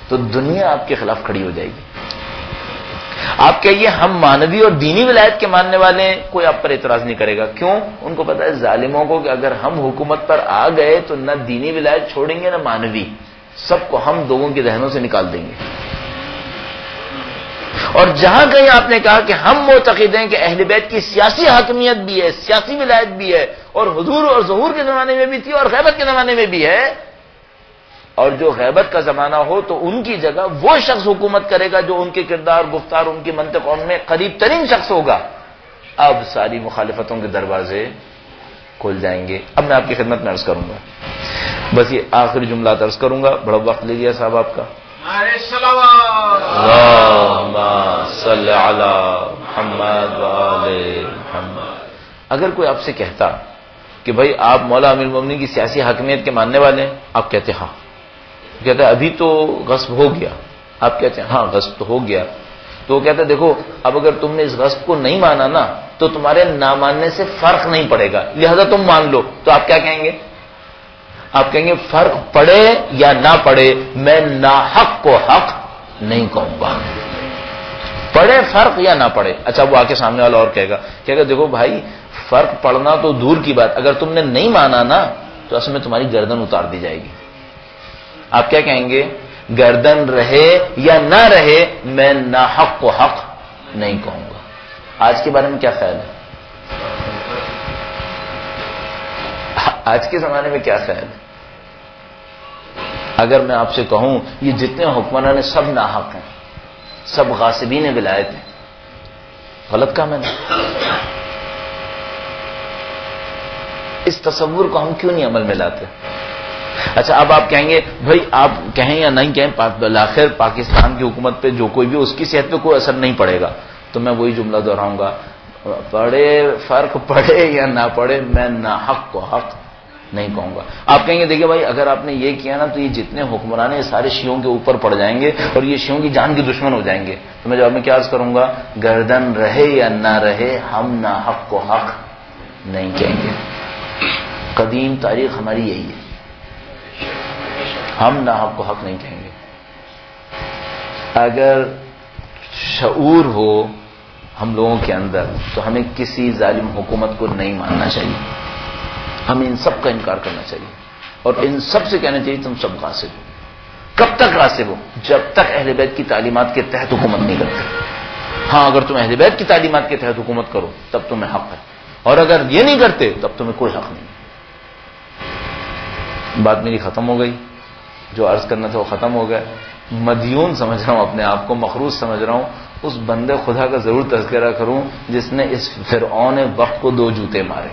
تو دنیا آپ کے خلاف کھڑی ہو جائے گی. آپ کہیے ہم مانوی اور دینی ولایت کے ماننے والے ہیں، کوئی آپ پر اعتراض نہیں کرے گا. کیوں؟ ان کو پتا ہے ظالموں کو کہ اگر ہم حکومت پر آ گئے تو نہ دینی ولایت چھوڑیں گے نہ مانوی، سب کو ہم لوگوں کے ذہنوں سے نکال دیں گے. اور جہاں کہیں آپ نے کہا کہ ہم معتقد ہیں کہ اہل بیت کی سیاسی حاکمیت بھی ہے، سیاسی ولایت بھی ہے، اور حضور اور ظہور کے زمانے میں بھی تھی اور غیبت کے زمانے میں بھی ہے، اور جو غیبت کا زمانہ ہو تو ان کی جگہ وہ شخص حکومت کرے گا جو ان کے کردار، گفتار، ان کی منطق ان میں قریب ترین شخص ہوگا، اب ساری مخالفتوں کے دروازے کھل جائیں گے. اب میں آپ کی خدمت میں عرض کروں گا، بس یہ آخری جملات عرض کروں گا، بڑا وقت لے لیا صاحب آپ کا. اللہم صلی علی محمد وآل محمد. اگر کوئی آپ سے کہتا کہ بھائی آپ مولا امیر المومنین کی سیاسی حاکمیت کے ماننے والے ہیں، آپ کہتے ہاں. کہتا ہے ابھی تو غصب ہو گیا، آپ کہتے ہیں ہاں غصب تو ہو گیا. تو وہ کہتا ہے دیکھو اب اگر تم نے اس غصب کو نہیں مانا نا تو تمہارے نہ ماننے سے فرق نہیں پڑے گا، لہذا تم مان لو. تو آپ کیا کہیں گے؟ آپ کہیں گے فرق پڑے یا نہ پڑے میں ناحق کو حق نہیں کہوں گا، پڑے فرق یا نہ پڑے. اچھا وہ آ کے سامنے والا اور کہے گا دیکھو بھائی فرق پڑنا تو دور کی بات، اگر تم نے نہیں مانا نا تو اصل میں تمہاری گردن اتار دی جائے گی. آپ کیا کہیں گے؟ گردن رہے یا نہ رہے میں ناحق کو حق نہیں کہوں گا. آج کے بارے میں کیا خیال ہے؟ آج کے زمانے میں کیا خیال ہے؟ اگر میں آپ سے کہوں یہ جتنے حکمران ہیں سب ناحق ہیں، سب غاصبین ولایت ہیں، غلط کہا میں نے؟ اس تصور کو ہم کیوں نہیں عمل میں لاتے؟ اچھا اب آپ کہیں گے بھائی آپ کہیں یا نہیں کہیں بالآخر پاکستان کی حکومت پہ جو کوئی بھی اس کی صحت پہ کوئی اثر نہیں پڑے گا. تو میں وہی جملہ دہراؤں گا، پڑے فرق پڑے یا نہ پڑے میں ناحق کو حق نہیں کہوں گا. آپ کہیں گے دیکھیے بھائی اگر آپ نے یہ کیا نا تو یہ جتنے حکمران ہیں سارے شیعوں کے اوپر پڑ جائیں گے اور یہ شیعوں کی جان کے دشمن ہو جائیں گے. تو میں جواب میں کیا عرض کروں گا؟ گردن رہے یا نہ رہے ہم ناحق کو حق نہیں کہیں گے. قدیم تاریخ ہماری یہی ہے، ہم ناحق کو حق نہیں کہیں گے. اگر شعور ہو ہم لوگوں کے اندر تو ہمیں کسی ظالم حکومت کو نہیں ماننا چاہیے، ہمیں ان سب کا انکار کرنا چاہیے اور ان سب سے کہنا چاہیے تم سب غاصب ہو. کب تک غاصب ہو؟ جب تک اہل بیت کی تعلیمات کے تحت حکومت نہیں کرتے. ہاں اگر تم اہل بیت کی تعلیمات کے تحت حکومت کرو تب تمہیں حق ہے، اور اگر یہ نہیں کرتے تب تمہیں کوئی حق نہیں. بات میری ختم ہو گئی، جو عرض کرنا تھا وہ ختم ہو گیا. مدیون سمجھ رہا ہوں اپنے آپ کو، مخروض سمجھ رہا ہوں. اس بندے خدا کا ضرور تذکرہ کروں جس نے اس فرعون وقت کو 2 جوتے مارے.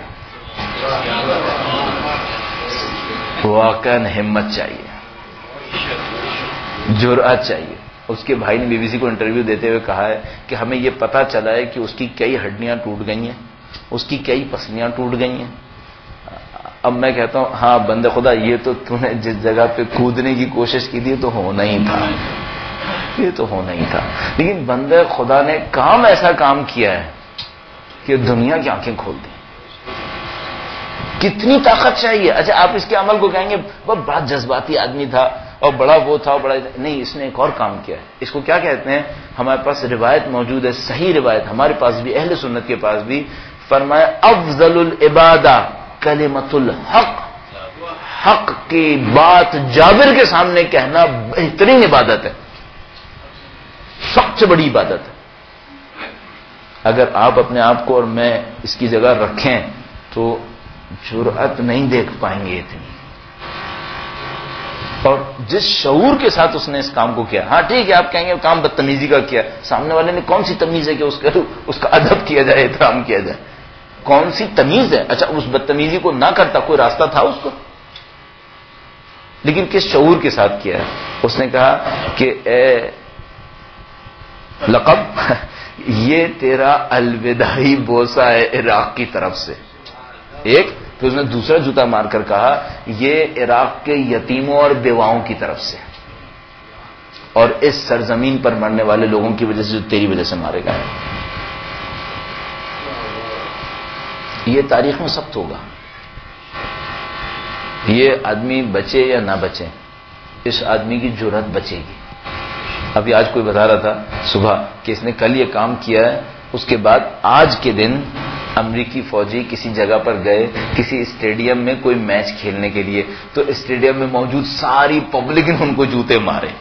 واقعا ہمت چاہیے، جرأت چاہیے. اس کے بھائی نے بی بی سی کو انٹرویو دیتے ہوئے کہا ہے کہ ہمیں یہ پتا چلا ہے کہ اس کی کئی ہڈیاں ٹوٹ گئی ہیں، اس کی کئی پسلیاں ٹوٹ گئی ہیں. اب میں کہتا ہوں ہاں بندے خدا یہ تو تو نے جس جگہ پہ کودنے کی کوشش کی تھی تو ہونا ہی تھا، یہ تو ہونا ہی تھا. لیکن بندے خدا نے کام ایسا کام کیا ہے کہ دنیا کی آنکھیں کھول دی. کتنی طاقت چاہیے. اچھا آپ اس کے عمل کو کہیں گے وہ بڑا جذباتی آدمی تھا اور بڑا وہ تھا بڑا، نہیں، اس نے ایک اور کام کیا ہے. اس کو کیا کہتے ہیں؟ ہمارے پاس روایت موجود ہے، صحیح روایت ہمارے پاس بھی، اہل سنت کے پاس بھی. فرمایا افضل العبادہ کلمۃ الحق، حق کی بات جابر کے سامنے کہنا بہترین عبادت ہے، سب سے بڑی عبادت ہے. اگر آپ اپنے آپ کو اور میں اس کی جگہ رکھیں تو جرأت نہیں دیکھ پائیں گے اتنی. اور جس شعور کے ساتھ اس نے اس کام کو کیا، ہاں ٹھیک ہے آپ کہیں گے کام بدتمیزی کا کیا، سامنے والے نے کون سی تمیز ہے کہ اس کا ادب کیا جائے، احترام کیا جائے، کون سی تمیز ہے؟ اچھا اس بدتمیزی کو نہ کرتا کوئی راستہ تھا اس کو؟ لیکن کس شعور کے ساتھ کیا ہے؟ اس نے کہا کہ اے لقب یہ تیرا الوداعی بوسہ ہے عراق کی طرف سے. ایک پھر اس نے دوسرا جوتا مار کر کہا یہ عراق کے یتیموں اور بیواؤں کی طرف سے، اور اس سرزمین پر مرنے والے لوگوں کی وجہ سے جو تیری وجہ سے مارے گئے. یہ تاریخ میں ثبت ہوگا. یہ آدمی بچے یا نہ بچے، اس آدمی کی جرأت بچے گی. ابھی آج کوئی بتا رہا تھا صبح کہ اس نے کل یہ کام کیا ہے، اس کے بعد آج کے دن امریکی فوجی کسی جگہ پر گئے کسی اسٹیڈیم میں کوئی میچ کھیلنے کے لیے، تو اسٹیڈیم میں موجود ساری پبلک نے ان کو جوتے مارے.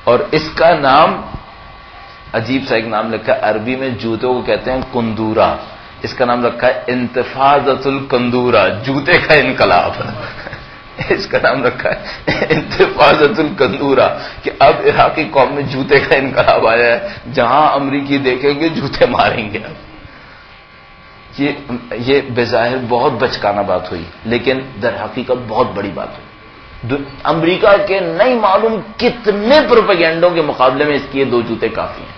اور اس کا نام عجیب سا ایک نام لکھا ہے، عربی میں جوتوں کو کہتے ہیں کندورا، اس کا نام رکھا ہے انتفاضۃ الکندورا، جوتے کا انقلاب. اس کا نام رکھا ہے انتفاضۃ الکندورا کہ اب عراقی قوم میں جوتے کا انقلاب آیا ہے، جہاں امریکی دیکھیں گے جوتے ماریں گے. یہ بظاہر بہت بچکانہ بات ہوئی، لیکن در حقیقت بہت بڑی بات ہوئی. امریکہ کے نہیں معلوم کتنے پروپیگنڈوں کے مقابلے میں اس کی دو جوتے کافی ہیں.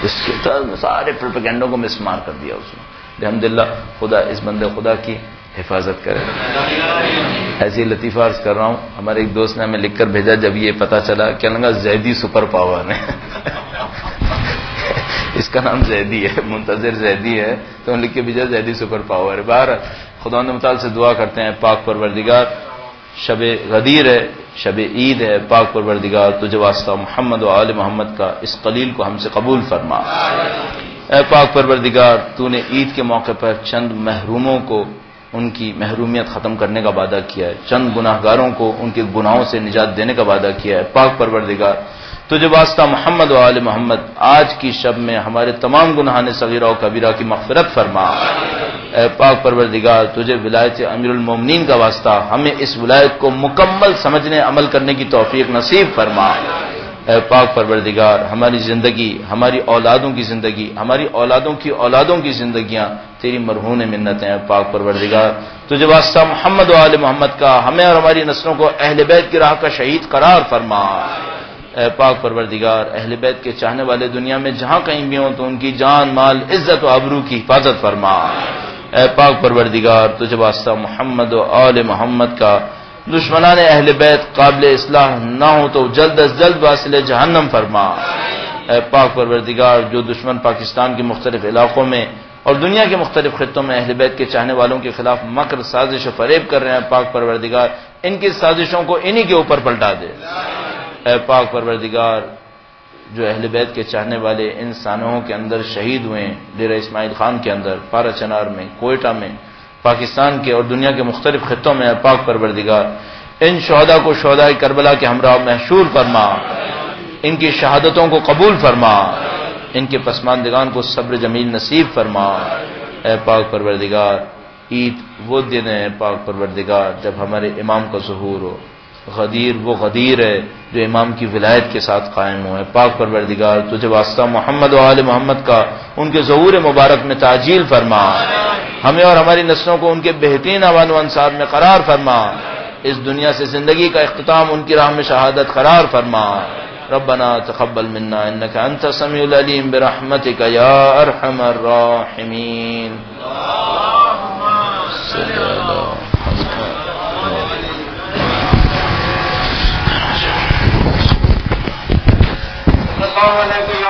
اس کے سارے پروپیگنڈوں کو مسمار کر دیا اس نے. الحمدللہ خدا اس بندے خدا کی حفاظت کرے. ایسی لطیفہ عرض کر رہا ہوں، ہمارے ایک دوست نے ہمیں لکھ کر بھیجا جب یہ پتا چلا کہ لگا زیدی سپر پاور ہے. اس کا نام زیدی ہے، منتظر زیدی ہے، تو لکھ کے بھیجا زیدی سپر پاور ہے. باہر خدا متعال سے دعا کرتے ہیں پاک پروردگار شب غدیر ہے، شب عید ہے، پاک پروردگار تجھے واسطہ محمد و آل محمد کا اس قلیل کو ہم سے قبول فرما. اے پاک پروردگار تو نے عید کے موقع پر چند محروموں کو ان کی محرومیت ختم کرنے کا وعدہ کیا ہے، چند گناہگاروں کو ان کے گناہوں سے نجات دینے کا وعدہ کیا ہے. پاک پروردگار تجھے واسطہ محمد و آل محمد آج کی شب میں ہمارے تمام گناہان صغیرہ و کبیرہ کی مغفرت فرما. اے پاک پروردگار تجھے ولایت امیر المومنین کا واسطہ ہمیں اس ولایت کو مکمل سمجھنے عمل کرنے کی توفیق نصیب فرما. اے پاک پروردگار ہماری زندگی، ہماری اولادوں کی زندگی، ہماری اولادوں کی اولادوں کی زندگیاں تیری مرہون منتیں ہیں. پاک پروردگار تجھے واسطہ محمد و آل محمد کا ہمیں اور ہماری نسلوں کو اہل بیت کی راہ کا شہید قرار فرما. اے پاک پروردگار اہل بیت کے چاہنے والے دنیا میں جہاں کہیں بھی ہوں تو ان کی جان مال عزت و آبرو کی حفاظت فرما. اے پاک پروردگار تجھے واسطہ محمد و آل محمد کا دشمنان اہل بیت قابل اصلاح نہ ہو تو جلد از جلد واصل جہنم فرما. اے پاک پروردگار جو دشمن پاکستان کے مختلف علاقوں میں اور دنیا کے مختلف خطوں میں اہل بیت کے چاہنے والوں کے خلاف مکر سازش و فریب کر رہے ہیں، پاک پروردگار ان کی سازشوں کو انہی کے اوپر پلٹا دے. اے پاک پروردگار جو اہل بیت کے چاہنے والے ان سانحوں کے اندر شہید ہوئے ہیں، ڈیرہ اسماعیل خان کے اندر، پارا چنار میں، کوئٹہ میں، پاکستان کے اور دنیا کے مختلف خطوں میں، پاک پروردگار ان شہداء کو شہداء کربلا کے ہمراہ محشور فرما، ان کی شہادتوں کو قبول فرما، ان کے پسماندگان کو صبر جمیل نصیب فرما. اے پاک پروردگار عید وہ دن ہے پاک پروردگار جب ہمارے امام کا ظہور ہو. غدیر وہ غدیر ہے جو امام کی ولایت کے ساتھ قائم ہو. ہے پاک پروردگار تجھے واسطہ محمد و آل محمد کا ان کے ظہور مبارک میں تعجیل فرما. ہمیں اور ہماری نسلوں کو ان کے بہترین اوان و انصار میں قرار فرما. اس دنیا سے زندگی کا اختتام ان کی راہ میں شہادت قرار فرما. ربنا تقبل منا انك انت السميع العليم برحمتك يا ارحم الراحمين. السلام علیکم.